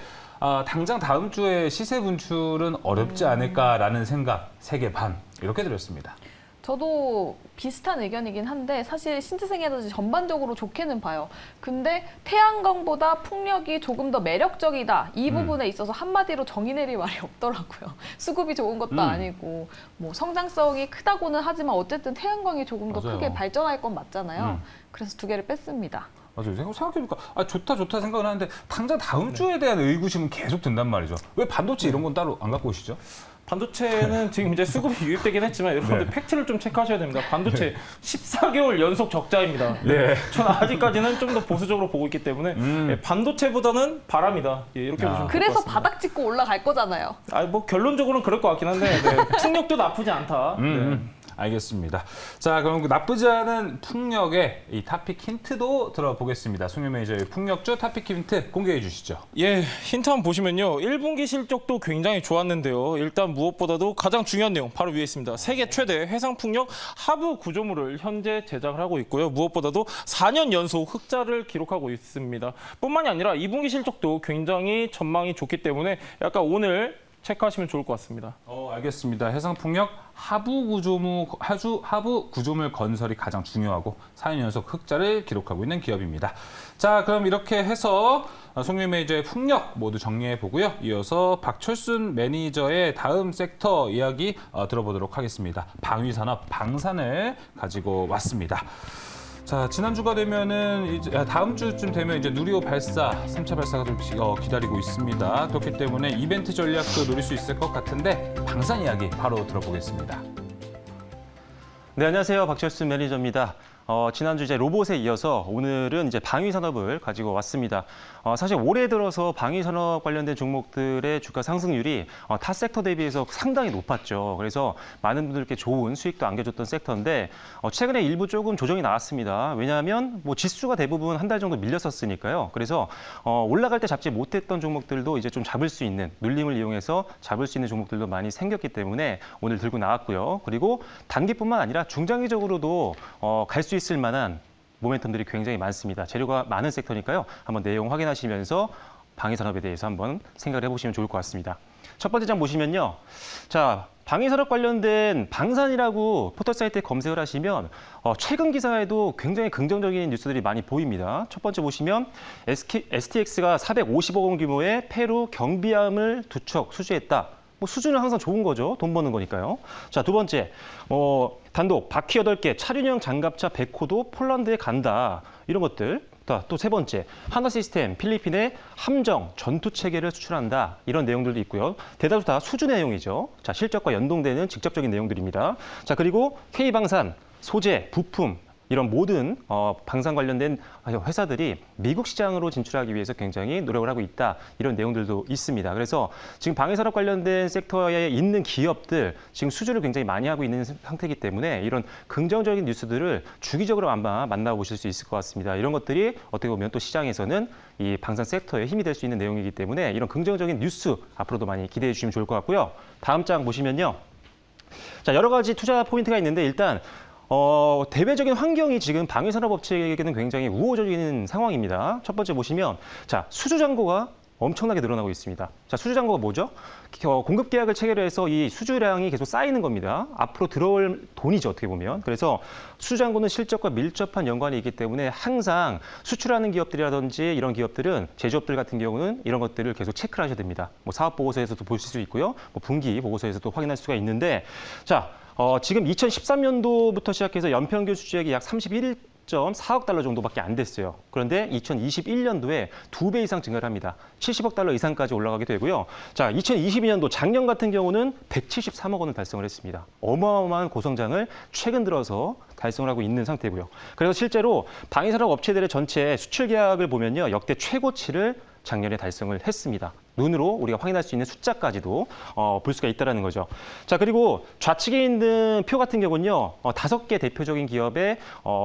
당장 다음 주에 시세 분출은 어렵지 않을까라는 생각 3개 반 이렇게 드렸습니다. 저도 비슷한 의견이긴 한데 사실 신재생 에너지 전반적으로 좋게는 봐요. 근데 태양광보다 풍력이 조금 더 매력적이다. 이 부분에 있어서 한마디로 정의 내릴 말이 없더라고요. 수급이 좋은 것도 아니고 뭐 성장성이 크다고는 하지만 어쨌든 태양광이 조금 더 크게 발전할 건 맞잖아요. 그래서 2개를 뺐습니다. 맞아요. 생각해보니까 좋다 생각은 하는데 당장 다음 주에 대한 의구심은 계속 든단 말이죠. 왜 반도체 이런 건 따로 안 갖고 오시죠? 반도체는 지금 이제 수급이 유입되긴 했지만 여러분들 팩트를 좀 체크하셔야 됩니다. 반도체 14개월 연속 적자입니다. 네. 저는 아직까지는 좀 더 보수적으로 보고 있기 때문에 반도체보다는 바람이다. 이렇게 보시면 될 것 같습니다. 그래서 바닥 짚고 올라갈 거잖아요. 뭐 결론적으로는 그럴 것 같긴 한데 풍력도 나쁘지 않다. 알겠습니다. 자, 그럼 나쁘지 않은 풍력의 이 탑픽 힌트도 들어보겠습니다. 송유 매니저의 풍력주 탑픽 힌트 공개해 주시죠. 예, 힌트 한번 보시면요. 1분기 실적도 굉장히 좋았는데요. 일단 무엇보다도 가장 중요한 내용 바로 위에 있습니다. 세계 최대 해상풍력 하부 구조물을 현재 제작을 하고 있고요. 무엇보다도 4년 연속 흑자를 기록하고 있습니다. 뿐만이 아니라 2분기 실적도 굉장히 전망이 좋기 때문에 약간 오늘 체크하시면 좋을 것 같습니다. 알겠습니다. 해상풍력 하부 구조물 건설이 가장 중요하고 4년 연속 흑자를 기록하고 있는 기업입니다. 자, 그럼 이렇게 해서 송유 매니저의 풍력 모두 정리해 보고요. 이어서 박철순 매니저의 다음 섹터 이야기 들어보도록 하겠습니다. 방위산업, 방산을 가지고 왔습니다. 자, 지난주가 되면은 이제 다음 주쯤 되면 이제 누리호 발사, 3차 발사가 좀 기다리고 있습니다. 그렇기 때문에 이벤트 전략도 노릴 수 있을 것 같은데 방산 이야기 바로 들어보겠습니다. 네, 안녕하세요. 박철순 매니저입니다. 지난주 이제 로봇에 이어서 오늘은 이제 방위산업을 가지고 왔습니다. 사실 올해 들어서 방위산업 관련된 종목들의 주가 상승률이 타 섹터 대비해서 상당히 높았죠. 그래서 많은 분들께 좋은 수익도 안겨줬던 섹터인데 최근에 일부 조금 조정이 나왔습니다. 왜냐하면 뭐 지수가 대부분 한 달 정도 밀렸었으니까요. 그래서 올라갈 때 잡지 못했던 종목들도 이제 좀 잡을 수 있는 눌림을 이용해서 잡을 수 있는 종목들도 많이 생겼기 때문에 오늘 들고 나왔고요. 그리고 단기뿐만 아니라 중장기적으로도 갈 수 있을 만한 모멘텀들이 굉장히 많습니다. 재료가 많은 섹터니까요. 한번 내용 확인하시면서 방위산업에 대해서 한번 생각을 해보시면 좋을 것 같습니다. 첫 번째 장 보시면요. 자, 방위산업 관련된 방산이라고 포털사이트에 검색을 하시면 최근 기사에도 굉장히 긍정적인 뉴스들이 많이 보입니다. 첫 번째 보시면 STX가 450억 원 규모의 페루 경비함을 2척 수주했다. 뭐 수준은 항상 좋은 거죠. 돈 버는 거니까요. 자, 두 번째, 단독 바퀴 8개 차륜형 장갑차 100호도 폴란드에 간다. 이런 것들. 또 세 번째, 하나시스템 필리핀에 함정 전투 체계를 수출한다. 이런 내용들도 있고요. 대다수 다 수주 내용이죠. 자, 실적과 연동되는 직접적인 내용들입니다. 자, 그리고 K방산, 소재, 부품 이런 모든 방산 관련된 회사들이 미국 시장으로 진출하기 위해서 굉장히 노력을 하고 있다. 이런 내용들도 있습니다. 그래서 지금 방위산업 관련된 섹터에 있는 기업들 지금 수주를 굉장히 많이 하고 있는 상태이기 때문에 이런 긍정적인 뉴스들을 주기적으로 아마 만나보실 수 있을 것 같습니다. 이런 것들이 어떻게 보면 또 시장에서는 이 방산 섹터에 힘이 될 수 있는 내용이기 때문에 이런 긍정적인 뉴스 앞으로도 많이 기대해 주시면 좋을 것 같고요. 다음 장 보시면요. 자, 여러 가지 투자 포인트가 있는데 일단 대외적인 환경이 지금 방위산업 업체에게는 굉장히 우호적인 상황입니다. 첫 번째 보시면, 자, 수주 잔고가 엄청나게 늘어나고 있습니다. 자, 수주 잔고가 뭐죠? 공급 계약을 체결해서 이 수주량이 계속 쌓이는 겁니다. 앞으로 들어올 돈이죠, 어떻게 보면. 그래서 수주 잔고는 실적과 밀접한 연관이 있기 때문에 항상 수출하는 기업들이라든지 이런 기업들은 제조업들 같은 경우는 이런 것들을 계속 체크를 하셔야 됩니다. 뭐 사업 보고서에서도 보실 수 있고요. 뭐 분기 보고서에서도 확인할 수가 있는데, 자, 지금 2013년도부터 시작해서 연평균 수주액이 약 10.4억 달러 정도밖에 안 됐어요. 그런데 2021년도에 2배 이상 증가를 합니다. 70억 달러 이상까지 올라가게 되고요. 자, 2022년도 작년 같은 경우는 173억 원을 달성을 했습니다. 어마어마한 고성장을 최근 들어서 달성을 하고 있는 상태고요. 그래서 실제로 방위산업 업체들의 전체 수출 계약을 보면요. 역대 최고치를 작년에 달성을 했습니다. 눈으로 우리가 확인할 수 있는 숫자까지도 볼 수가 있다는 거죠. 자, 그리고 좌측에 있는 표 같은 경우는요. 5개 대표적인 기업의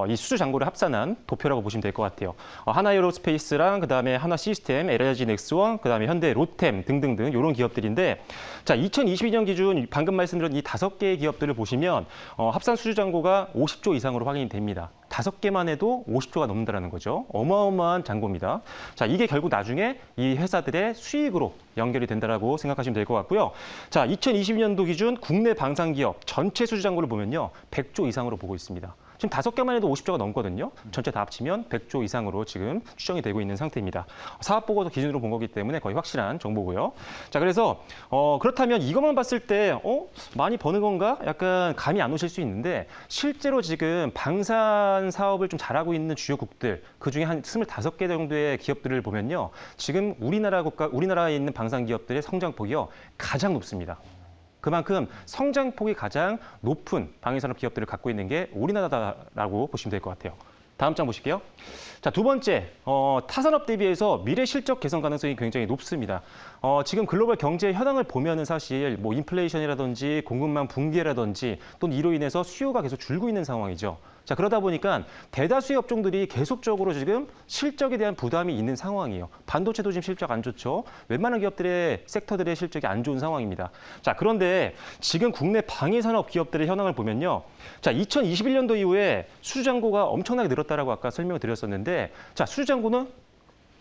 이 수주 잔고를 합산한 도표라고 보시면 될 것 같아요. 하나에어로스페이스랑 그다음에 하나시스템, LG 넥스원, 그다음에 현대 로템 등등등 이런 기업들인데 자, 2022년 기준 방금 말씀드린 이 5개의 기업들을 보시면 합산 수주 잔고가 50조 이상으로 확인이 됩니다. 5개만 해도 50조가 넘는다는 거죠. 어마어마한 잔고입니다. 자, 이게 결국 나중에 이 회사들의 수익으로 연결이 된다라고 생각하시면 될 것 같고요. 자, 2022년도 기준 국내 방산기업 전체 수주 잔고를 보면요. 100조 이상으로 보고 있습니다. 지금 5개만 해도 50조가 넘거든요. 전체 다 합치면 100조 이상으로 지금 추정이 되고 있는 상태입니다. 사업보고서 기준으로 본 거기 때문에 거의 확실한 정보고요. 자, 그래서 그렇다면 이것만 봤을 때 많이 버는 건가? 약간 감이 안 오실 수 있는데 실제로 지금 방산 사업을 좀 잘하고 있는 주요국들 그중에 한 25개 정도의 기업들을 보면요. 지금 우리나라에 있는 방산 기업들의 성장폭이요. 가장 높습니다. 그만큼 성장폭이 가장 높은 방위산업 기업들을 갖고 있는 게 우리나라다라고 보시면 될 것 같아요. 다음 장 보실게요. 자, 두 번째, 타산업 대비해서 미래 실적 개선 가능성이 굉장히 높습니다. 지금 글로벌 경제 현황을 보면은 사실 뭐 인플레이션이라든지 공급망 붕괴라든지 또는 이로 인해서 수요가 계속 줄고 있는 상황이죠. 자, 그러다 보니까 대다수의 업종들이 계속적으로 지금 실적에 대한 부담이 있는 상황이에요. 반도체도 지금 실적 안 좋죠. 웬만한 기업들의 섹터들의 실적이 안 좋은 상황입니다. 자, 그런데 지금 국내 방위산업 기업들의 현황을 보면요. 자, 2021년도 이후에 수주 잔고가 엄청나게 늘었다라고 아까 설명을 드렸었는데 자, 수주 잔고는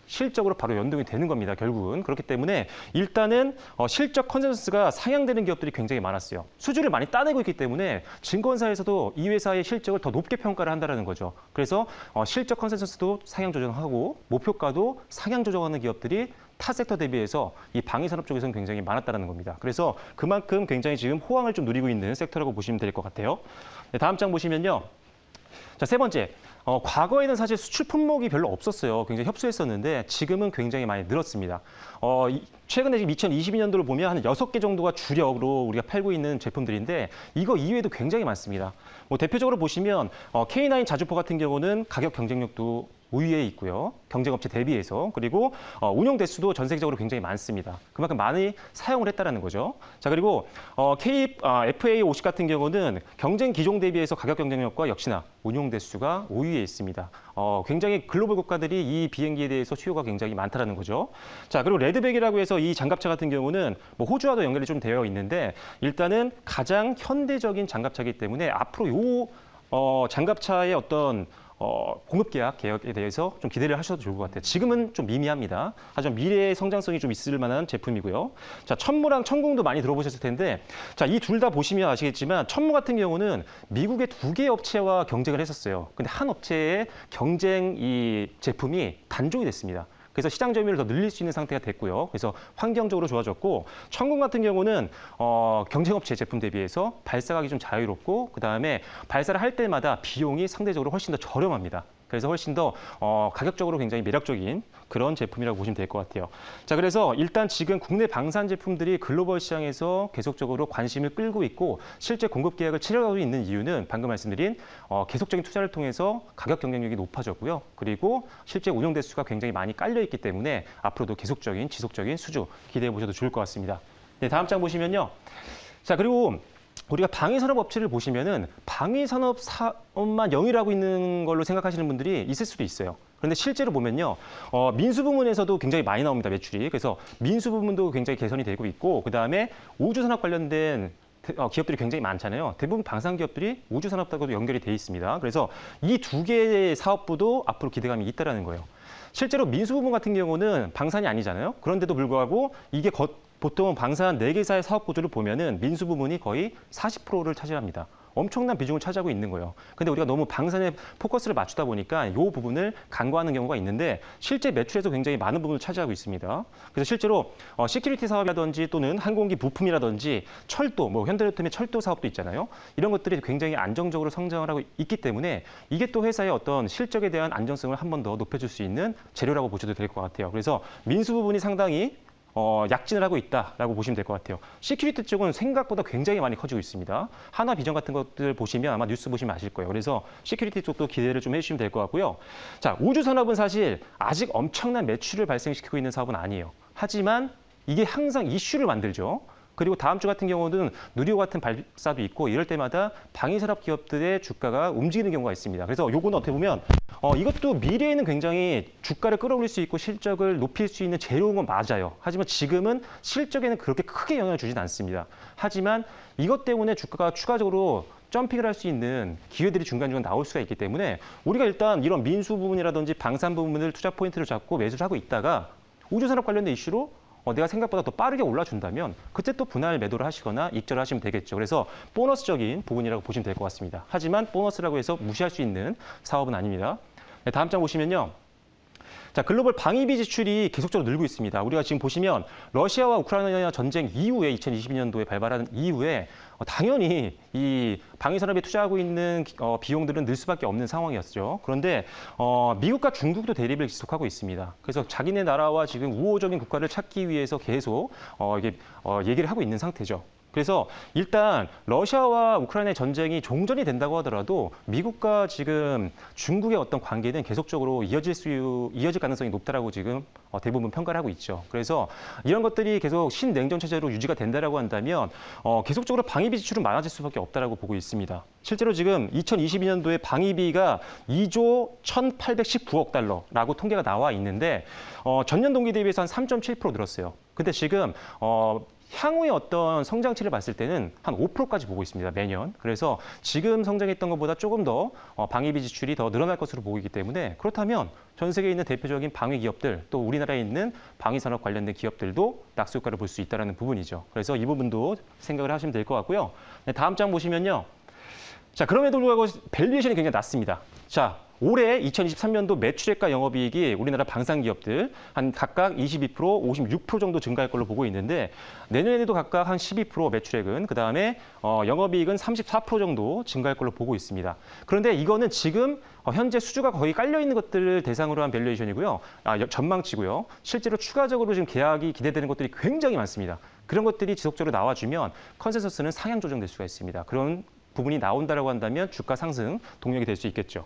실적으로 바로 연동이 되는 겁니다. 결국은. 그렇기 때문에 일단은 실적 컨센서스가 상향되는 기업들이 굉장히 많았어요. 수주를 많이 따내고 있기 때문에 증권사에서도 이 회사의 실적을 더 높게 평가를 한다는 거죠. 그래서 실적 컨센서스도 상향 조정하고 목표가도 상향 조정하는 기업들이 타 섹터 대비해서 이 방위산업 쪽에서는 굉장히 많았다는 겁니다. 그래서 그만큼 굉장히 지금 호황을 좀 누리고 있는 섹터라고 보시면 될 것 같아요. 네, 다음 장 보시면요. 자, 세 번째. 과거에는 사실 수출 품목이 별로 없었어요. 굉장히 협소했었는데 지금은 굉장히 많이 늘었습니다. 최근에 지금 2022년도를 보면 한 6개 정도가 주력으로 우리가 팔고 있는 제품들인데 이거 이외에도 굉장히 많습니다. 뭐 대표적으로 보시면 K9 자주포 같은 경우는 가격 경쟁력도 우위에 있고요. 경쟁업체 대비해서. 그리고 운용 대수도 전 세계적으로 굉장히 많습니다. 그만큼 많이 사용을 했다는 거죠. 자, 그리고 FA50 같은 경우는 경쟁 기종 대비해서 가격 경쟁력과 역시나 운용 대수가 우위에 있습니다. 굉장히 글로벌 국가들이 이 비행기에 대해서 수요가 굉장히 많다는 거죠. 자, 그리고 레드백이라고 해서 이 장갑차 같은 경우는 뭐 호주와도 연결이 좀 되어 있는데 일단은 가장 현대적인 장갑차이기 때문에 앞으로 이 장갑차의 어떤 공급 계약에 대해서 좀 기대를 하셔도 좋을 것 같아요. 지금은 좀 미미합니다. 하지만 미래의 성장성이 좀 있을 만한 제품이고요. 자, 천무랑 천궁도 많이 들어보셨을 텐데, 자, 이 둘 다 보시면 아시겠지만 천무 같은 경우는 미국의 2개 업체와 경쟁을 했었어요. 근데 한 업체의 경쟁 이 제품이 단종이 됐습니다. 그래서 시장 점유율을 더 늘릴 수 있는 상태가 됐고요. 그래서 환경적으로 좋아졌고 천궁 같은 경우는 경쟁업체 제품 대비해서 발사각이 좀 자유롭고 그다음에 발사를 할 때마다 비용이 상대적으로 훨씬 더 저렴합니다. 그래서 훨씬 더 가격적으로 굉장히 매력적인 그런 제품이라고 보시면 될 것 같아요. 자, 그래서 일단 지금 국내 방산 제품들이 글로벌 시장에서 계속적으로 관심을 끌고 있고 실제 공급 계약을 치러가고 있는 이유는 방금 말씀드린 계속적인 투자를 통해서 가격 경쟁력이 높아졌고요. 그리고 실제 운용 대수가 굉장히 많이 깔려 있기 때문에 앞으로도 계속적인 지속적인 수주 기대해 보셔도 좋을 것 같습니다. 네, 다음 장 보시면요. 자, 그리고 우리가 방위산업 업체를 보시면은 방위산업 사업만 영위하고 있는 걸로 생각하시는 분들이 있을 수도 있어요. 그런데 실제로 보면요, 민수 부문에서도 굉장히 많이 나옵니다, 매출이. 그래서 민수 부문도 굉장히 개선이 되고 있고, 그 다음에 우주산업 관련된 기업들이 굉장히 많잖아요. 대부분 방산 기업들이 우주산업하고도 연결이 돼 있습니다. 그래서 이 2개의 사업부도 앞으로 기대감이 있다라는 거예요. 실제로 민수 부문 같은 경우는 방산이 아니잖아요. 그런데도 불구하고 이게 보통 방산 4개사의 사업 구조를 보면은 민수 부문이 거의 40%를 차지합니다. 엄청난 비중을 차지하고 있는 거예요. 근데 우리가 너무 방산에 포커스를 맞추다 보니까 이 부분을 간과하는 경우가 있는데 실제 매출에서 굉장히 많은 부분을 차지하고 있습니다. 그래서 실제로 시큐리티 사업이라든지 또는 항공기 부품이라든지 철도, 뭐 현대로템의 철도 사업도 있잖아요. 이런 것들이 굉장히 안정적으로 성장을 하고 있기 때문에 이게 또 회사의 어떤 실적에 대한 안정성을 한 번 더 높여줄 수 있는 재료라고 보셔도 될 것 같아요. 그래서 민수 부분이 상당히 약진을 하고 있다라고 보시면 될 것 같아요. 시큐리티 쪽은 생각보다 굉장히 많이 커지고 있습니다. 하나 비전 같은 것들 보시면 아마 뉴스 보시면 아실 거예요. 그래서 시큐리티 쪽도 기대를 좀 해주시면 될 것 같고요. 자, 우주 산업은 사실 아직 엄청난 매출을 발생시키고 있는 사업은 아니에요. 하지만 이게 항상 이슈를 만들죠. 그리고 다음 주 같은 경우는 누리호 같은 발사도 있고 이럴 때마다 방위산업 기업들의 주가가 움직이는 경우가 있습니다. 그래서 요거는 어떻게 보면 이것도 미래에는 굉장히 주가를 끌어올릴 수 있고 실적을 높일 수 있는 재료인 건 맞아요. 하지만 지금은 실적에는 그렇게 크게 영향을 주진 않습니다. 하지만 이것 때문에 주가가 추가적으로 점핑을 할 수 있는 기회들이 중간중간 나올 수가 있기 때문에 우리가 일단 이런 민수 부분이라든지 방산 부분을 투자 포인트를 잡고 매수를 하고 있다가 우주산업 관련된 이슈로 내가 생각보다 더 빠르게 올라준다면 그때 또 분할 매도를 하시거나 익절을 하시면 되겠죠. 그래서 보너스적인 부분이라고 보시면 될 것 같습니다. 하지만 보너스라고 해서 무시할 수 있는 사업은 아닙니다. 네, 다음 장 보시면요. 자, 글로벌 방위비 지출이 계속적으로 늘고 있습니다. 우리가 지금 보시면 러시아와 우크라이나 전쟁 이후에 2022년도에 발발한 이후에 당연히 이 방위산업에 투자하고 있는 비용들은 늘 수밖에 없는 상황이었죠. 그런데 미국과 중국도 대립을 지속하고 있습니다. 그래서 자기네 나라와 지금 우호적인 국가를 찾기 위해서 계속 이게 얘기를 하고 있는 상태죠. 그래서 일단 러시아와 우크라이나의 전쟁이 종전이 된다고 하더라도 미국과 지금 중국의 어떤 관계는 계속적으로 이어질 가능성이 높다라고 지금 대부분 평가를 하고 있죠. 그래서 이런 것들이 계속 신냉전 체제로 유지가 된다라고 한다면 계속적으로 방위비 지출은 많아질 수밖에 없다라고 보고 있습니다. 실제로 지금 2022년도에 방위비가 2조 1,819억 달러라고 통계가 나와 있는데 전년 동기 대비해서 한 3.7% 늘었어요. 근데 지금 향후의 어떤 성장치를 봤을 때는 한 5%까지 보고 있습니다, 매년. 그래서 지금 성장했던 것보다 조금 더 방위비 지출이 더 늘어날 것으로 보이기 때문에 그렇다면 전 세계에 있는 대표적인 방위 기업들 또 우리나라에 있는 방위산업 관련된 기업들도 낙수 효과를 볼 수 있다는 부분이죠. 그래서 이 부분도 생각을 하시면 될 것 같고요. 네, 다음 장 보시면요. 자, 그럼에도 불구하고 밸류에이션이 굉장히 낮습니다. 자, 올해 2023년도 매출액과 영업이익이 우리나라 방산기업들 한 각각 22%, 56% 정도 증가할 걸로 보고 있는데 내년에도 각각 한 12% 매출액은 그다음에 영업이익은 34% 정도 증가할 걸로 보고 있습니다. 그런데 이거는 지금 현재 수주가 거의 깔려 있는 것들을 대상으로 한 밸류에이션이고요. 전망치고요. 실제로 추가적으로 지금 계약이 기대되는 것들이 굉장히 많습니다. 그런 것들이 지속적으로 나와주면 컨센서스는 상향 조정될 수가 있습니다. 그런 부분이 나온다라고 한다면 주가 상승 동력이 될 수 있겠죠.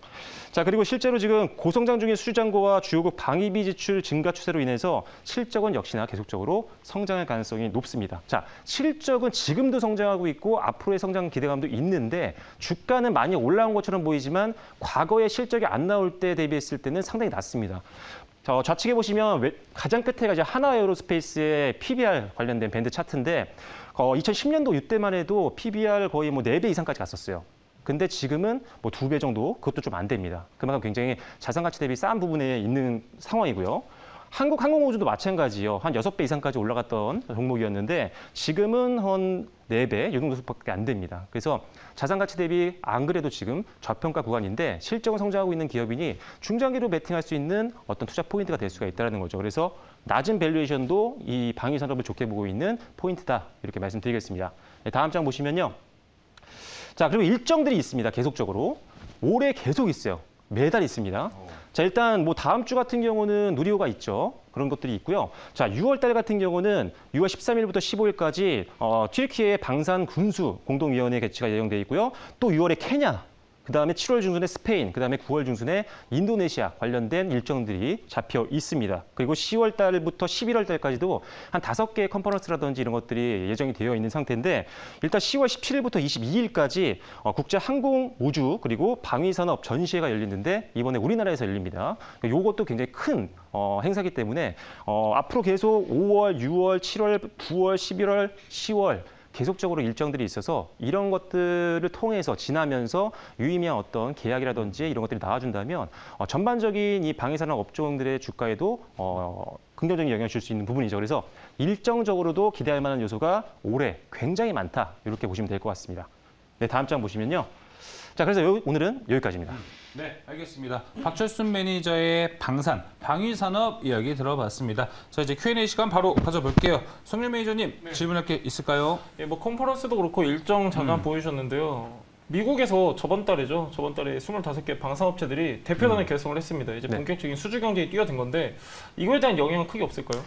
자, 그리고 실제로 지금 고성장 중인 수주잔고와 주요국 방위비 지출 증가 추세로 인해서 실적은 역시나 계속적으로 성장할 가능성이 높습니다. 자, 실적은 지금도 성장하고 있고 앞으로의 성장 기대감도 있는데 주가는 많이 올라온 것처럼 보이지만 과거의 실적이 안 나올 때 대비했을 때는 상당히 낮습니다. 좌측에 보시면 가장 끝에가 이제 하나에어로스페이스의 PBR 관련된 밴드 차트인데 2010년도 이때만 해도 PBR 거의 뭐 4배 이상까지 갔었어요. 근데 지금은 뭐 2배 정도, 그것도 좀 안 됩니다. 그만큼 굉장히 자산 가치 대비 싼 부분에 있는 상황이고요. 한국항공우주도 마찬가지예요. 한 6배 이상까지 올라갔던 종목이었는데 지금은 한 4배, 이 정도밖에 안 됩니다. 그래서 자산 가치 대비 안 그래도 지금 저평가 구간인데 실적은 성장하고 있는 기업이니 중장기로 베팅할 수 있는 어떤 투자 포인트가 될 수가 있다는 거죠. 그래서 낮은 밸류에이션도 이 방위 산업을 좋게 보고 있는 포인트다. 이렇게 말씀드리겠습니다. 네, 다음 장 보시면요. 자, 그리고 일정들이 있습니다. 계속적으로. 올해 계속 있어요. 매달 있습니다. 자, 일단 뭐 다음 주 같은 경우는 누리호가 있죠. 그런 것들이 있고요. 자, 6월 달 같은 경우는 6월 13일부터 15일까지 튀르키예 방산 군수 공동위원회 개최가 예정돼 있고요. 또 6월에 케냐, 그다음에 7월 중순에 스페인, 그다음에 9월 중순에 인도네시아 관련된 일정들이 잡혀 있습니다. 그리고 10월 달부터 11월 달까지도 한 5개의 컨퍼런스라든지 이런 것들이 예정이 되어 있는 상태인데 일단 10월 17일부터 22일까지 국제 항공 우주 그리고 방위산업 전시회가 열리는데 이번에 우리나라에서 열립니다. 이것도 굉장히 큰 행사이기 때문에 앞으로 계속 5월, 6월, 7월, 9월, 11월, 10월 계속적으로 일정들이 있어서 이런 것들을 통해서 지나면서 유의미한 어떤 계약이라든지 이런 것들이 나와준다면 전반적인 이 방위산업 업종들의 주가에도 긍정적인 영향을 줄 수 있는 부분이죠. 그래서 일정적으로도 기대할 만한 요소가 올해 굉장히 많다. 이렇게 보시면 될 것 같습니다. 네, 다음 장 보시면요. 자, 그래서 오늘은 여기까지입니다. 네, 알겠습니다. 박철순 매니저의 방위산업 이야기 들어봤습니다. 자, 이제 Q&A 시간 바로 가져볼게요. 성윤 매니저님, 질문할 게 있을까요? 예, 뭐 컨퍼런스도 그렇고 일정 잠깐 보여주셨는데요. 미국에서 저번 달에 25개 방산업체들이 대표단을 결성을 했습니다. 이제 본격적인 수주 경쟁에 뛰어든 건데 이거에 대한 영향은 크게 없을까요?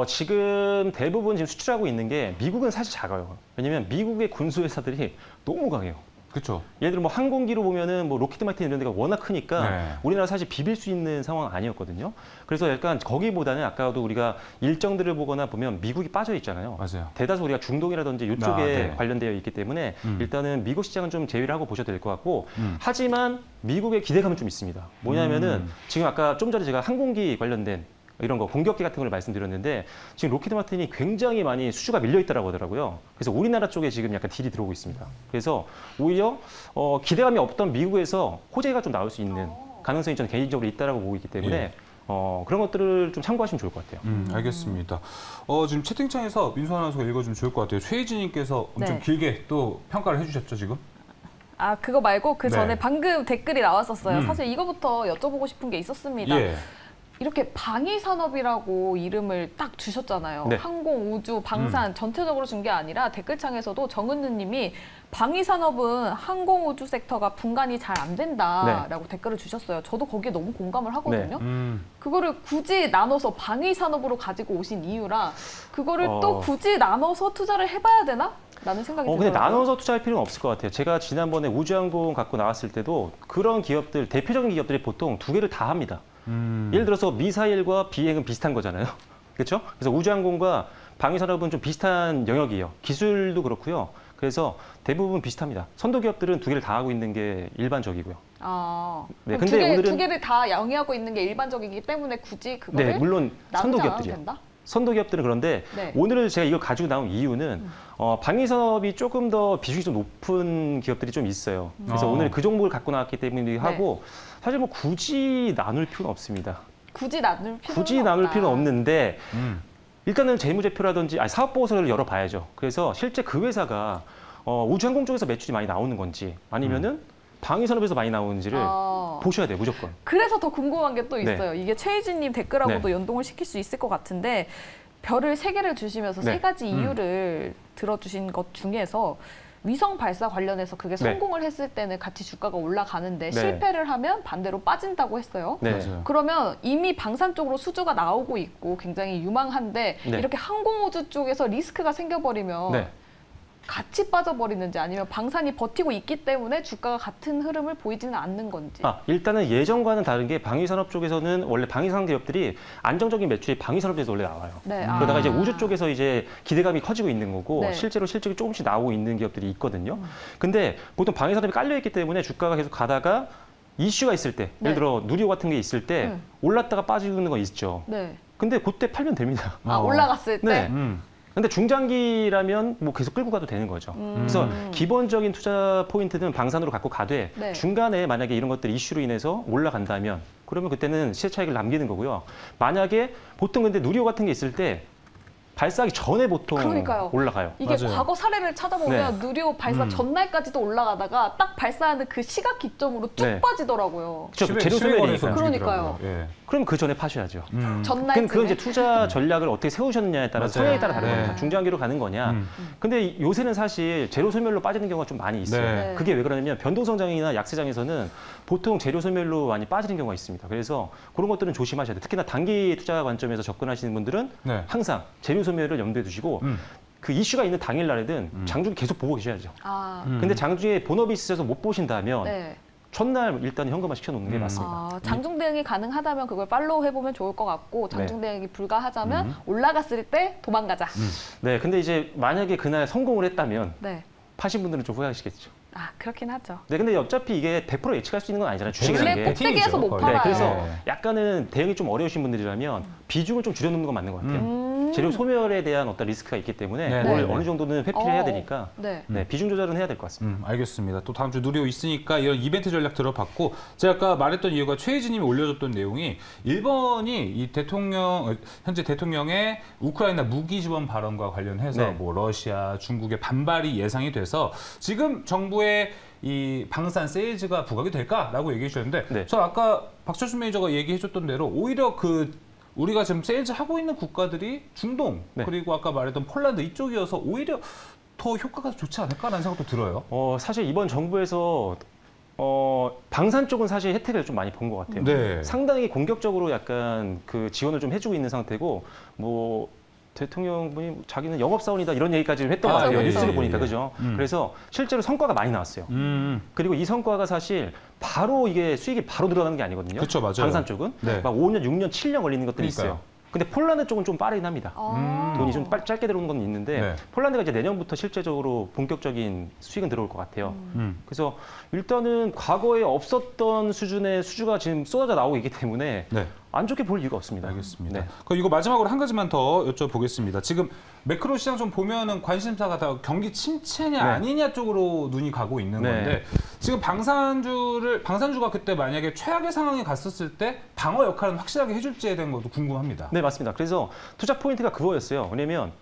지금 대부분 지금 수출하고 있는 게 미국은 사실 작아요. 왜냐면 미국의 군수 회사들이 너무 강해요. 그렇죠. 예를 들어 뭐 항공기로 보면은 뭐 로키드 마틴 이런 데가 워낙 크니까 우리나라 사실 비빌 수 있는 상황 아니었거든요. 그래서 약간 거기보다는 아까도 우리가 일정들을 보거나 보면 미국이 빠져 있잖아요. 맞아요. 대다수 우리가 중동이라든지 이쪽에 관련되어 있기 때문에 일단은 미국 시장은 좀 제외를 하고 보셔도 될 것 같고 하지만 미국의 기대감은 좀 있습니다. 뭐냐면은 지금 아까 좀 전에 제가 항공기 관련된 이런 거 공격기 같은 걸 말씀드렸는데 지금 로키드 마틴이 굉장히 많이 수주가 밀려 있다고 하더라고요. 그래서 우리나라 쪽에 지금 약간 딜이 들어오고 있습니다. 그래서 오히려 기대감이 없던 미국에서 호재가 좀 나올 수 있는 가능성이 저는 개인적으로 있다라고 보고 있기 때문에 그런 것들을 좀 참고하시면 좋을 것 같아요. 알겠습니다. 지금 채팅창에서 민수 아나운서가 읽어주면 좋을 것 같아요. 최혜진님께서 엄청 길게 또 평가를 해주셨죠, 지금? 아, 그거 말고 그 전에 방금 댓글이 나왔었어요. 사실 이거부터 여쭤보고 싶은 게 있었습니다. 이렇게 방위산업이라고 이름을 딱 주셨잖아요. 항공, 우주, 방산 전체적으로 준 게 아니라 댓글창에서도 정은느 님이 방위산업은 항공, 우주 섹터가 분간이 잘 안 된다라고 댓글을 주셨어요. 저도 거기에 너무 공감을 하거든요. 그거를 굳이 나눠서 방위산업으로 가지고 오신 이유라 그거를 또 굳이 나눠서 투자를 해봐야 되나? 라는 생각이 들어요. 근데 나눠서 투자할 필요는 없을 것 같아요. 제가 지난번에 우주항공 갖고 나왔을 때도 그런 기업들, 대표적인 기업들이 보통 두 개를 다 합니다. 예를 들어서 미사일과 비행은 비슷한 거잖아요. 그렇죠? 그래서 우주항공과 방위산업은 좀 비슷한 영역이에요. 기술도 그렇고요. 그래서 대부분 비슷합니다. 선도 기업들은 두 개를 다 하고 있는 게 일반적이고요. 네, 근데 오늘은 두 개를 다 영위하고 있는 게 일반적이기 때문에 굳이 그거를 물론 선도 기업들이요. 된다? 선도 기업들은 그런데 오늘 제가 이걸 가지고 나온 이유는 방위산업이 조금 더 비중이 좀 높은 기업들이 좀 있어요. 그래서 오늘 그 종목을 갖고 나왔기 때문에 하고 사실 뭐 굳이 나눌 필요는 없습니다. 굳이 나눌 필요는 없는데 일단은 재무제표라든지 사업보고서를 열어봐야죠. 그래서 실제 그 회사가 우주항공 쪽에서 매출이 많이 나오는 건지 아니면은 방위산업에서 많이 나오는지를 보셔야 돼요, 무조건. 그래서 더 궁금한 게 또 있어요. 이게 최혜진님 댓글하고도 연동을 시킬 수 있을 것 같은데 별을 3개를 주시면서 3가지 이유를 들어주신 것 중에서 위성 발사 관련해서 그게 성공을 했을 때는 같이 주가가 올라가는데 실패를 하면 반대로 빠진다고 했어요. 그러면 이미 방산 쪽으로 수주가 나오고 있고 굉장히 유망한데 이렇게 항공우주 쪽에서 리스크가 생겨버리면 같이 빠져버리는지 아니면 방산이 버티고 있기 때문에 주가가 같은 흐름을 보이지는 않는 건지. 일단은 예전과는 다른 게 방위산업 쪽에서는 원래 방위산 기업들이 안정적인 매출이 방위산업에서 원래 나와요. 그러다가 이제 우주 쪽에서 이제 기대감이 커지고 있는 거고 실제로 실적이 조금씩 나오고 있는 기업들이 있거든요. 근데 보통 방위산업이 깔려있기 때문에 주가가 계속 가다가 이슈가 있을 때, 예를 들어 누리호 같은 게 있을 때 올랐다가 빠지는 거 있죠. 근데 그때 팔면 됩니다. 올라갔을 때? 근데 중장기라면 뭐 계속 끌고 가도 되는 거죠. 그래서 기본적인 투자 포인트는 방산으로 갖고 가되 중간에 만약에 이런 것들이 이슈로 인해서 올라간다면 그러면 그때는 시세 차익을 남기는 거고요. 만약에 보통 근데 누리호 같은 게 있을 때 발사하기 전에 보통 올라가요. 이게 과거 사례를 찾아보면 누리호 발사 전날까지도 올라가다가 딱 발사하는 그 시각 기점으로 쭉 빠지더라고요. 그렇죠. 재료 소멸이니까. 그러니까요. 그럼 그 전에 파셔야죠. 전날 그건 이제 투자 전략을 어떻게 세우셨느냐에 따라 성향에 따라 다른 겁니다. 중장기로 가는 거냐. 근데 요새는 사실 재료 소멸로 빠지는 경우가 좀 많이 있어요. 그게 왜 그러냐면 변동성장이나 약세장에서는 보통 재료 소멸로 많이 빠지는 경우가 있습니다. 그래서 그런 것들은 조심하셔야 돼요. 특히나 단기 투자 관점에서 접근하시는 분들은 항상 재료 소멸을 염두에 두시고 그 이슈가 있는 당일날에든 장중에 계속 보고 계셔야죠. 근데 장중에 본업이 있으셔서 못 보신다면 첫날 일단 현금화 시켜놓는 게 맞습니다. 장중 대응이 가능하다면 그걸 팔로우 해보면 좋을 것 같고 장중 대응이 불가하자면 올라갔을 때 도망가자. 근데 이제 만약에 그날 성공을 했다면 파신 분들은 좀 후회하시겠죠. 그렇긴 하죠. 근데 어차피 이게 100% 예측할 수 있는 건 아니잖아요. 주식이라는 게. 꼭대기에서 못 팔아요. 그래서 약간은 대응이 좀 어려우신 분들이라면 비중을 좀 줄여놓는 건 맞는 것 같아요. 재료 소멸에 대한 어떤 리스크가 있기 때문에 네, 그걸 네, 어느 정도는 회피를 해야 되니까 네. 비중 조절은 해야 될 것 같습니다. 알겠습니다. 또 다음 주 누리호 있으니까 이런 이벤트 전략 들어봤고 제가 아까 말했던 이유가 최혜진님이 올려줬던 내용이 일본이 이 현재 대통령의 우크라이나 무기 지원 발언과 관련해서 네. 뭐 러시아, 중국의 반발이 예상이 돼서 지금 정부의 이 방산 세일즈가 부각이 될까라고 얘기해 주셨는데 네. 저 아까 박철순 매니저가 얘기해 줬던 대로 오히려 우리가 지금 세일즈 하고 있는 국가들이 중동 네. 그리고 아까 말했던 폴란드 이쪽이어서 오히려 더 효과가 좋지 않을까라는 생각도 들어요. 사실 이번 정부에서 방산 쪽은 사실 혜택을 좀 많이 본 것 같아요. 네. 상당히 공격적으로 약간 그 지원을 좀 해주고 있는 상태고 뭐 대통령분이 자기는 영업사원이다 이런 얘기까지 했던 것 같아요. 예, 뉴스를 예, 보니까 예. 그죠? 그래서 실제로 성과가 많이 나왔어요. 음. 그리고 이 성과가 사실 바로 이게 수익이 바로 들어가는 게 아니거든요. 그쵸, 맞아요. 방산 쪽은 네. 막 5년, 6년, 7년 걸리는 것들이 그러니까요. 있어요. 근데 폴란드 쪽은 좀 빠르긴 합니다. 돈이 좀 짧게 들어오는 건 있는데 네. 폴란드가 이제 내년부터 실제적으로 본격적인 수익은 들어올 것 같아요. 음. 그래서 일단은 과거에 없었던 수준의 수주가 지금 쏟아져 나오고 있기 때문에 네. 안 좋게 볼 이유가 없습니다. 알겠습니다. 네. 그럼 이거 마지막으로 한 가지만 더 여쭤보겠습니다. 지금 매크로 시장 좀 보면은 관심사가 다 경기 침체냐 네. 아니냐 쪽으로 눈이 가고 있는 네. 건데 지금 방산주가 그때 만약에 최악의 상황에 갔었을 때 방어 역할은 확실하게 해줄지에 대한 것도 궁금합니다. 네, 맞습니다. 그래서 투자 포인트가 그거였어요. 왜냐면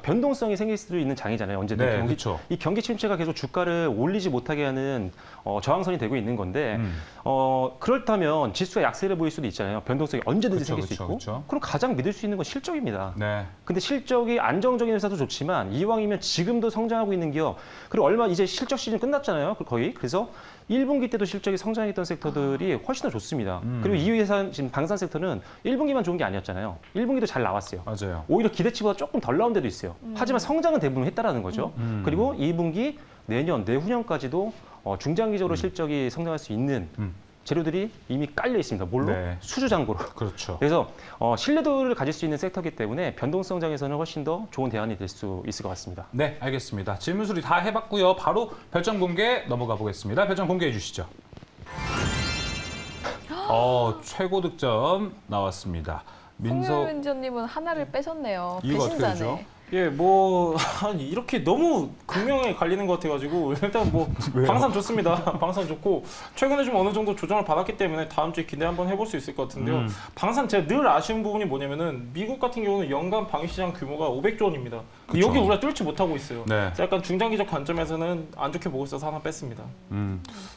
변동성이 생길 수도 있는 장이잖아요. 언제든 네, 그렇죠. 이 경기 침체가 계속 주가를 올리지 못하게 하는 저항선이 되고 있는 건데 그렇다면 지수가 약세를 보일 수도 있잖아요. 변동성이 언제든지 그쵸, 생길 수 그쵸, 있고. 그쵸. 그럼 가장 믿을 수 있는 건 실적입니다. 네. 근데 실적이 안정적인 회사도 좋지만 이왕이면 지금도 성장하고 있는 기업 그리고 얼마 이제 실적 시즌 끝났잖아요. 거의. 그래서 1분기 때도 실적이 성장했던 섹터들이 훨씬 더 좋습니다. 그리고 이 회사 지금 방산 섹터는 1분기만 좋은 게 아니었잖아요. 1분기도 잘 나왔어요. 맞아요. 오히려 기대치보다 조금 덜 나온 데도 있어요. 하지만 성장은 대부분 했다라는 거죠. 그리고 2분기, 내년, 내후년까지도 중장기적으로 실적이 성장할 수 있는 재료들이 이미 깔려 있습니다. 뭘로? 네. 수주잔고로. 그렇죠. 그래서 신뢰도를 가질 수 있는 섹터이기 때문에 변동성장에서는 훨씬 더 좋은 대안이 될 수 있을 것 같습니다. 네, 알겠습니다. 질문 수리 다 해봤고요. 바로 별점 공개 넘어가 보겠습니다. 별점 공개해 주시죠. 최고 득점 나왔습니다. 송유일 매니저님은 하나를 빼셨네요. 이유가 어떻게 되죠? 배신자네. 예, 아니, 이렇게 너무 극명하게 갈리는 것 같아가지고 일단 방산 좋습니다. 방산 좋고 최근에 좀 어느 정도 조정을 받았기 때문에 다음 주에 기대 한번 해볼 수 있을 것 같은데요. 방산 제가 늘 아쉬운 부분이 뭐냐면은 미국 같은 경우는 연간 방위시장 규모가 500조 원입니다. 그쵸. 여기 우리가 뚫지 못하고 있어요. 네. 그래서 약간 중장기적 관점에서는 안 좋게 보고 있어서 하나 뺐습니다.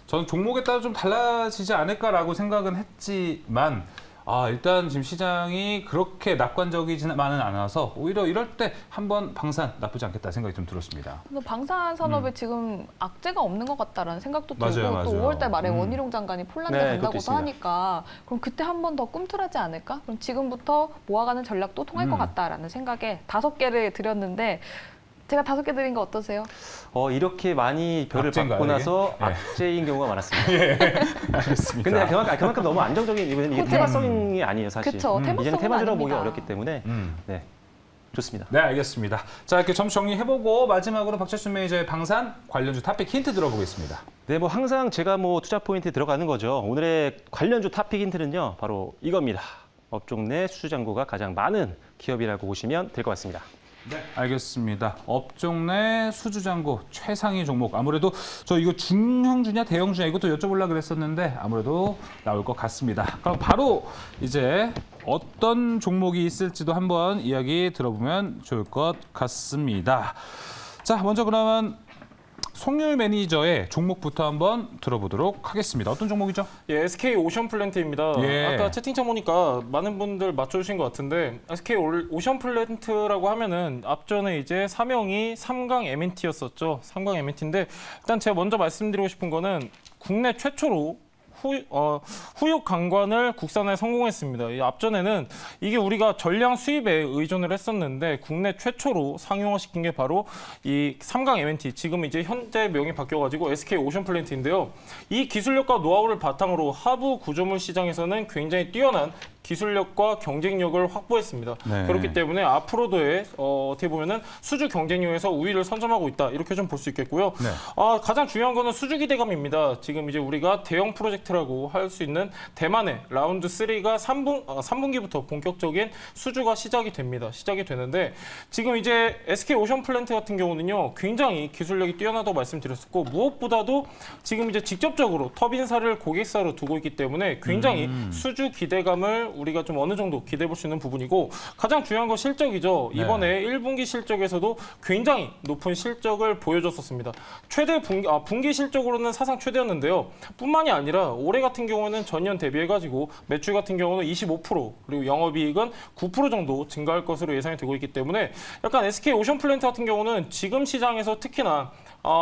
저는 종목에 따라 좀 달라지지 않을까라고 생각은 했지만 일단 지금 시장이 그렇게 낙관적이지만은 않아서 오히려 이럴 때 한번 방산 나쁘지 않겠다 생각이 좀 들었습니다. 근데 방산 산업에 지금 악재가 없는 것 같다라는 생각도 들고 맞아요, 또 맞아요. 5월달 말에 원희룡 장관이 폴란드 네, 간다고도 그것도 있습니다. 하니까 그럼 그때 한 번 더 꿈틀하지 않을까? 그럼 지금부터 모아가는 전략도 통할 것 같다라는 생각에 5개를 드렸는데 제가 5개 드린 거 어떠세요? 이렇게 많이 별을 악재인가요, 받고 이게? 나서 네. 악재인 경우가 많았습니다. 알겠습니다. 근데 그만큼 너무 안정적인 이게 테마성이 아니에요, 사실. 그쵸, 테마성은 이제는 테마주라 보기 아닙니다. 어렵기 때문에 네, 좋습니다. 네, 알겠습니다. 자, 이렇게 점수 정리해보고 마지막으로 박철순 매니저의 방산 관련주 탑픽 힌트 들어보겠습니다. 네, 항상 제가 투자 포인트 들어가는 거죠. 오늘의 관련주 탑픽 힌트는요, 바로 이겁니다. 업종 내 수주잔고가 가장 많은 기업이라고 보시면 될 것 같습니다. 네, 알겠습니다. 업종 내 수주잔고 최상위 종목. 아무래도 저 이거 중형주냐 대형주냐 이것도 여쭤보려고 그랬었는데 아무래도 나올 것 같습니다. 그럼 바로 이제 어떤 종목이 있을지도 한번 이야기 들어보면 좋을 것 같습니다. 자, 먼저 그러면 송유일 매니저의 종목부터 한번 들어보도록 하겠습니다. 어떤 종목이죠? 예, SK 오션플랜트입니다. 예. 아까 채팅창 보니까 많은 분들 맞춰주신 것 같은데 SK 오션플랜트라고 하면은 앞전에 이제 사명이 삼강 M&T였었죠. 삼강 M&T인데 일단 제가 먼저 말씀드리고 싶은 거는 국내 최초로 후육 강관을 국산화에 성공했습니다. 이 앞전에는 이게 우리가 전량 수입에 의존을 했었는데 국내 최초로 상용화시킨 게 바로 이 삼강 M&T, 지금 이제 현재 명이 바뀌어가지고 SK 오션플랜트인데요. 이 기술력과 노하우를 바탕으로 하부 구조물 시장에서는 굉장히 뛰어난 기술력과 경쟁력을 확보했습니다. 네. 그렇기 때문에 앞으로도의 어떻게 보면은 수주 경쟁력에서 우위를 선점하고 있다 이렇게 좀 볼 수 있겠고요. 네. 가장 중요한 거는 수주 기대감입니다. 지금 이제 우리가 대형 프로젝트라고 할 수 있는 대만의 라운드 3가 3분기부터 본격적인 수주가 시작이 됩니다. 시작이 되는데 지금 이제 SK 오션 플랜트 같은 경우는요 굉장히 기술력이 뛰어나다고 말씀드렸었고 무엇보다도 지금 이제 직접적으로 터빈사를 고객사로 두고 있기 때문에 굉장히 수주 기대감을 우리가 좀 어느 정도 기대해 볼 수 있는 부분이고 가장 중요한 건 실적이죠. 이번에 1분기 실적에서도 굉장히 높은 실적을 보여줬었습니다. 최대 분기 실적으로는 사상 최대였는데요. 뿐만이 아니라 올해 같은 경우는 전년 대비해가지고 매출 같은 경우는 25% 그리고 영업이익은 9% 정도 증가할 것으로 예상이 되고 있기 때문에 약간 SK 오션 플랜트 같은 경우는 지금 시장에서 특히나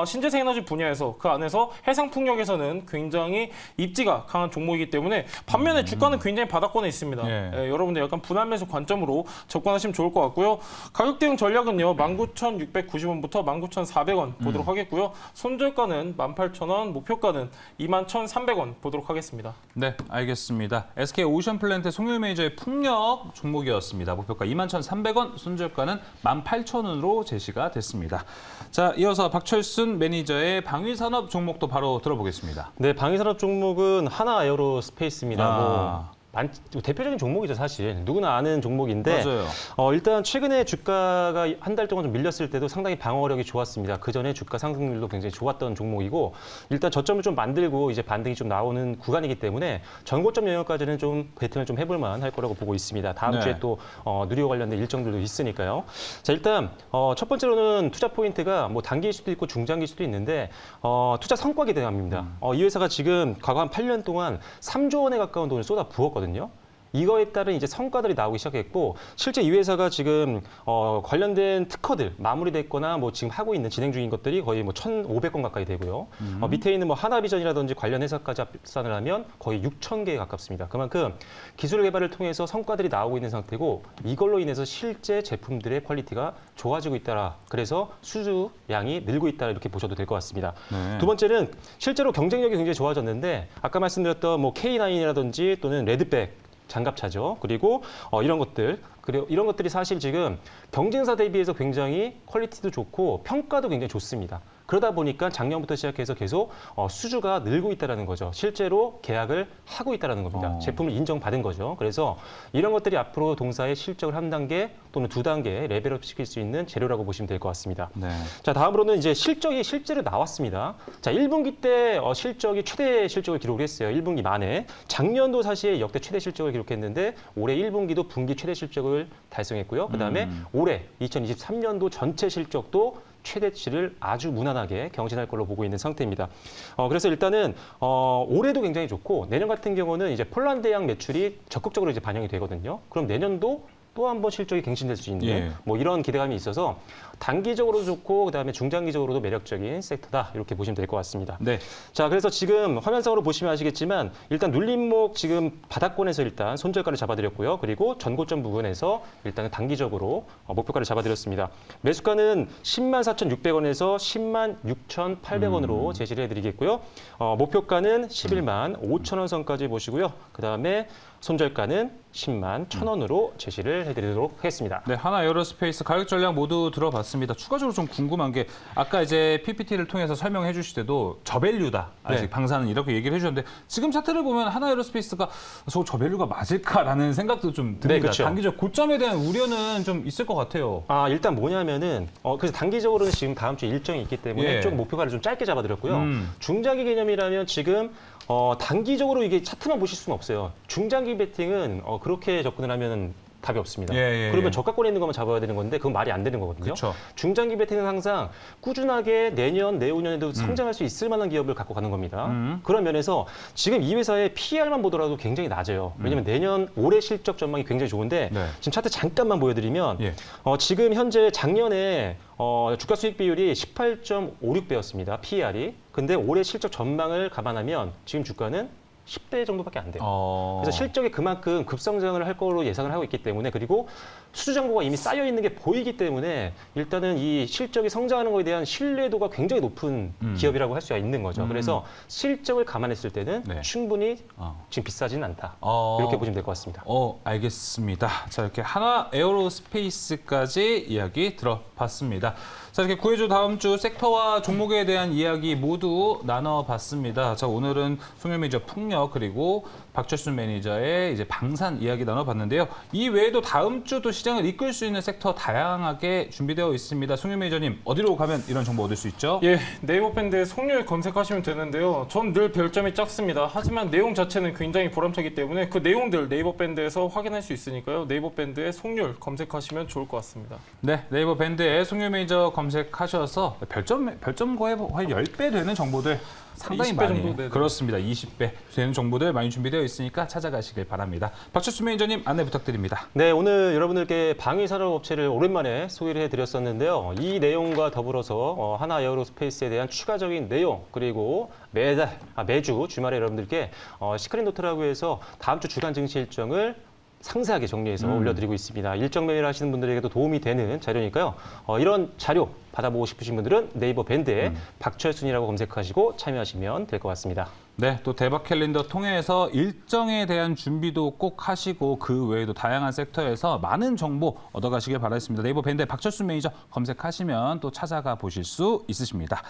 신재생 에너지 분야에서 그 안에서 해상풍력에서는 굉장히 입지가 강한 종목이기 때문에 반면에 주가는 굉장히 바닥권에 있습니다. 예, 여러분들 약간 분할 매수 관점으로 접근하시면 좋을 것 같고요. 가격 대응 전략은요. 19,690원부터 19,400원 보도록 하겠고요. 손절가는 18,000원, 목표가는 21,300원 보도록 하겠습니다. 네, 알겠습니다. SK 오션 플랜트 송일 메이저의 풍력 종목이었습니다. 목표가 21,300원, 손절가는 18,000원으로 제시가 됐습니다. 자, 이어서 박철순 매니저의 방위산업 종목도 바로 들어보겠습니다. 네, 방위산업 종목은 하나 에어로스페이스입니다. 대표적인 종목이죠, 사실. 누구나 아는 종목인데 일단 최근에 주가가 한 달 동안 좀 밀렸을 때도 상당히 방어력이 좋았습니다. 그전에 주가 상승률도 굉장히 좋았던 종목이고 일단 저점을 좀 만들고 이제 반등이 좀 나오는 구간이기 때문에 전고점 영역까지는 좀 배팅을 좀 해볼 만할 거라고 보고 있습니다. 다음 주에 또 누리호 관련된 일정들도 있으니까요. 자, 일단 첫 번째로는 투자 포인트가 뭐 단기일 수도 있고 중장기일 수도 있는데 투자 성과 기대감입니다. 이 회사가 지금 과거 한 8년 동안 3조 원에 가까운 돈을 쏟아 부었거든요. 이거에 따른 이제 성과들이 나오기 시작했고 실제 이 회사가 지금 관련된 특허들 마무리됐거나 뭐 지금 하고 있는 진행 중인 것들이 거의 뭐 1,500건 가까이 되고요. 밑에 있는 뭐 하나비전이라든지 관련 회사까지 합산을 하면 거의 6,000개에 가깝습니다. 그만큼 기술 개발을 통해서 성과들이 나오고 있는 상태고 이걸로 인해서 실제 제품들의 퀄리티가 좋아지고 있다라. 그래서 수주량이 늘고 있다 이렇게 보셔도 될 것 같습니다. 두 번째는 실제로 경쟁력이 굉장히 좋아졌는데 아까 말씀드렸던 뭐 K9이라든지 또는 레드백 장갑차죠. 그리고 이런 것들이 사실 지금 경쟁사 대비해서 굉장히 퀄리티도 좋고 평가도 굉장히 좋습니다. 그러다 보니까 작년부터 시작해서 계속 수주가 늘고 있다는 거죠. 실제로 계약을 하고 있다는 겁니다. 제품을 인정받은 거죠. 그래서 이런 것들이 앞으로 동사의 실적을 한 단계 또는 두 단계 레벨업 시킬 수 있는 재료라고 보시면 될 것 같습니다. 네. 자, 다음으로는 이제 실적이 실제로 나왔습니다. 자, 1분기 때 실적이 최대 실적을 기록을 했어요. 1분기 만에. 작년도 사실 역대 최대 실적을 기록했는데 올해 1분기도 분기 최대 실적을 달성했고요. 그다음에 올해 2023년도 전체 실적도 최대치를 아주 무난하게 경신할 걸로 보고 있는 상태입니다. 그래서 일단은 올해도 굉장히 좋고 내년 같은 경우는 이제 폴란드양 매출이 적극적으로 이제 반영이 되거든요. 그럼 내년도 또 한 번 실적이 갱신될 수 있는 뭐 이런 기대감이 있어서 단기적으로도 좋고 그다음에 중장기적으로도 매력적인 섹터다 이렇게 보시면 될 것 같습니다. 네. 자, 그래서 지금 화면상으로 보시면 아시겠지만 일단 눌림목 지금 바닥권에서 일단 손절가를 잡아드렸고요. 그리고 전고점 부분에서 일단은 단기적으로 목표가를 잡아드렸습니다. 매수가는 104,600원에서 106,800원으로 제시를 해드리겠고요. 목표가는 11만 5천원 선까지 보시고요. 그다음에 손절가는 10만 1,000원으로 제시를 해드리도록 하겠습니다. 네, 하나 에어로스페이스 가격 전략 모두 들어봤습니다. 추가적으로 좀 궁금한 게 아까 이제 PPT를 통해서 설명해 주실 때도 저밸류다. 아직 방사는 이렇게 얘기를 해주셨는데 지금 차트를 보면 하나 에어로스페이스가 저밸류가 맞을까라는 생각도 좀 듭니다. 네, 그렇죠. 단기적 고점에 대한 우려는 좀 있을 것 같아요. 일단 뭐냐면은 그래서 단기적으로는 지금 다음 주에 일정이 있기 때문에 좀 목표가를 좀 짧게 잡아드렸고요. 중장기 개념이라면 지금 단기적으로 이게 차트만 보실 수는 없어요. 중장기 베팅은 그렇게 접근을 하면 답이 없습니다. 그러면 저가권에 있는 것만 잡아야 되는 건데 그건 말이 안 되는 거거든요. 그쵸. 중장기 베팅은 항상 꾸준하게 내년, 내후년에도 성장할 수 있을 만한 기업을 갖고 가는 겁니다. 그런 면에서 지금 이 회사의 PER만 보더라도 굉장히 낮아요. 왜냐하면 올해 실적 전망이 굉장히 좋은데 지금 차트 잠깐만 보여드리면 지금 현재 작년에 주가 수익 비율이 18.56배였습니다. PER이. 근데 올해 실적 전망을 감안하면 지금 주가는 10대 정도밖에 안 돼요. 그래서 실적이 그만큼 급성장을 할 거로 예상을 하고 있기 때문에 그리고 수주잔고가 이미 쌓여 있는 게 보이기 때문에 일단은 이 실적이 성장하는 거에 대한 신뢰도가 굉장히 높은 기업이라고 할 수가 있는 거죠. 그래서 실적을 감안했을 때는 네. 충분히 지금 비싸지는 않다. 이렇게 보시면 될 것 같습니다. 알겠습니다. 자, 이렇게 한화 에어로스페이스까지 이야기 들어봤습니다. 자, 이렇게 구해줘 다음 주 섹터와 종목에 대한 이야기 모두 나눠봤습니다. 자, 오늘은 송영 매니저 풍력 그리고 박철수 매니저의 이제 방산 이야기 나눠봤는데요. 이 외에도 다음 주도 시장을 이끌 수 있는 섹터 다양하게 준비되어 있습니다. 송영 매니저님, 어디로 가면 이런 정보 얻을 수 있죠? 예, 네이버 밴드에 송유일 검색하시면 되는데요. 전 늘 별점이 작습니다. 하지만 내용 자체는 굉장히 보람차기 때문에 그 내용들 네이버 밴드에서 확인할 수 있으니까요. 네이버 밴드에 송유일 검색하시면 좋을 것 같습니다. 네, 네이버 밴드에 송유일 매니저 검색하셔서 별점 거의 한 10배 되는 정보들 상당히 20배 많이 정도, 네네. 그렇습니다. 20배 되는 정보들 많이 준비되어 있으니까 찾아가시길 바랍니다. 박철수 매니저님 안내 부탁드립니다. 네, 오늘 여러분들께 방위산업업체를 오랜만에 소개를 해드렸었는데요. 이 내용과 더불어서 하나 에어로스페이스에 대한 추가적인 내용 그리고 매주 주말에 여러분들께 시크릿 노트라고 해서 다음 주 주간 증시 일정을 상세하게 정리해서 올려드리고 있습니다. 일정 매매를 하시는 분들에게도 도움이 되는 자료니까요. 이런 자료 받아보고 싶으신 분들은 네이버 밴드에 박철순이라고 검색하시고 참여하시면 될 것 같습니다. 네, 또 대박 캘린더 통해서 일정에 대한 준비도 꼭 하시고 그 외에도 다양한 섹터에서 많은 정보 얻어가시길 바라겠습니다. 네이버 밴드에 박철수 매니저 검색하시면 또 찾아가 보실 수 있으십니다.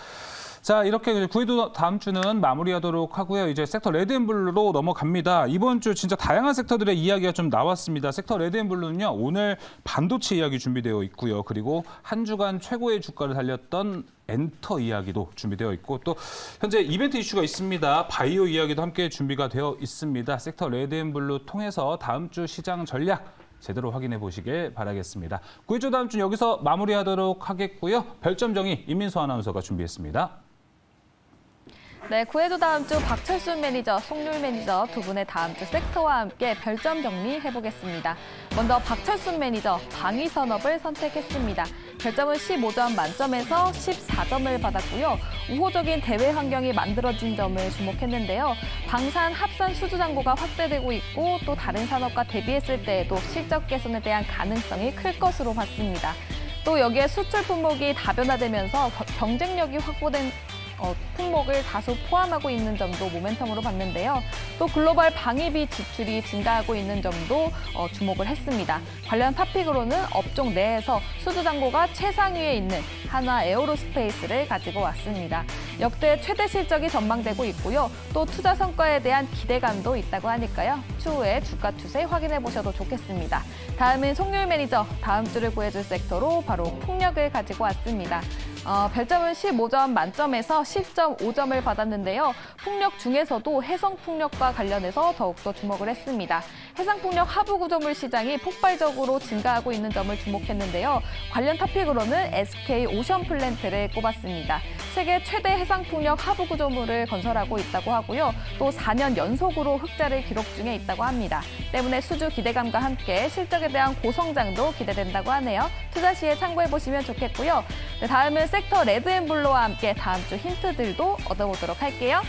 자, 이렇게 구해도 다음 주는 마무리하도록 하고요. 이제 섹터 레드앤블루로 넘어갑니다. 이번 주 진짜 다양한 섹터들의 이야기가 좀 나왔습니다. 섹터 레드앤블루는요, 오늘 반도체 이야기 준비되어 있고요. 그리고 한 주간 최고의 주가를 달렸던 엔터 이야기도 준비되어 있고 또 현재 이벤트 이슈가 있습니다. 바이오 이야기도 함께 준비가 되어 있습니다. 섹터 레드앤블루 통해서 다음 주 시장 전략 제대로 확인해 보시길 바라겠습니다. 구해줘 다음 주 여기서 마무리하도록 하겠고요. 별점 정의 임민수 아나운서가 준비했습니다. 네, 구해줘 다음 주 박철수 매니저, 송률 매니저 두 분의 다음 주 섹터와 함께 별점 정리해보겠습니다. 먼저 박철수 매니저, 방위산업을 선택했습니다. 별점은 15점 만점에서 14점을 받았고요. 우호적인 대외 환경이 만들어진 점을 주목했는데요. 방산, 합산 수주 잔고가 확대되고 있고 또 다른 산업과 대비했을 때에도 실적 개선에 대한 가능성이 클 것으로 봤습니다. 또 여기에 수출 품목이 다변화되면서 경쟁력이 확보된 품목을 다소 포함하고 있는 점도 모멘텀으로 봤는데요. 또 글로벌 방위비 지출이 증가하고 있는 점도 주목을 했습니다. 관련 탑픽으로는 업종 내에서 수주잔고가 최상위에 있는 한화 에어로스페이스를 가지고 왔습니다. 역대 최대 실적이 전망되고 있고요. 또 투자 성과에 대한 기대감도 있다고 하니까요. 추후에 주가 추세 확인해 보셔도 좋겠습니다. 다음은 송률 매니저, 다음 주를 구해줄 섹터로 바로 풍력을 가지고 왔습니다. 별점은 15점 만점에서 10.5점을 받았는데요. 풍력 중에서도 해상풍력과 관련해서 더욱더 주목을 했습니다. 해상풍력 하부 구조물 시장이 폭발적으로 증가하고 있는 점을 주목했는데요. 관련 탑픽으로는 SK 오션플랜트를 꼽았습니다. 세계 최대 해상풍력 하부 구조물을 건설하고 있다고 하고요. 또 4년 연속으로 흑자를 기록 중에 있다고 합니다. 때문에 수주 기대감과 함께 실적에 대한 고성장도 기대된다고 하네요. 투자 시에 참고해보시면 좋겠고요. 네, 다음은 섹터 레드앤블루와 함께 다음 주 힌트들도 얻어보도록 할게요.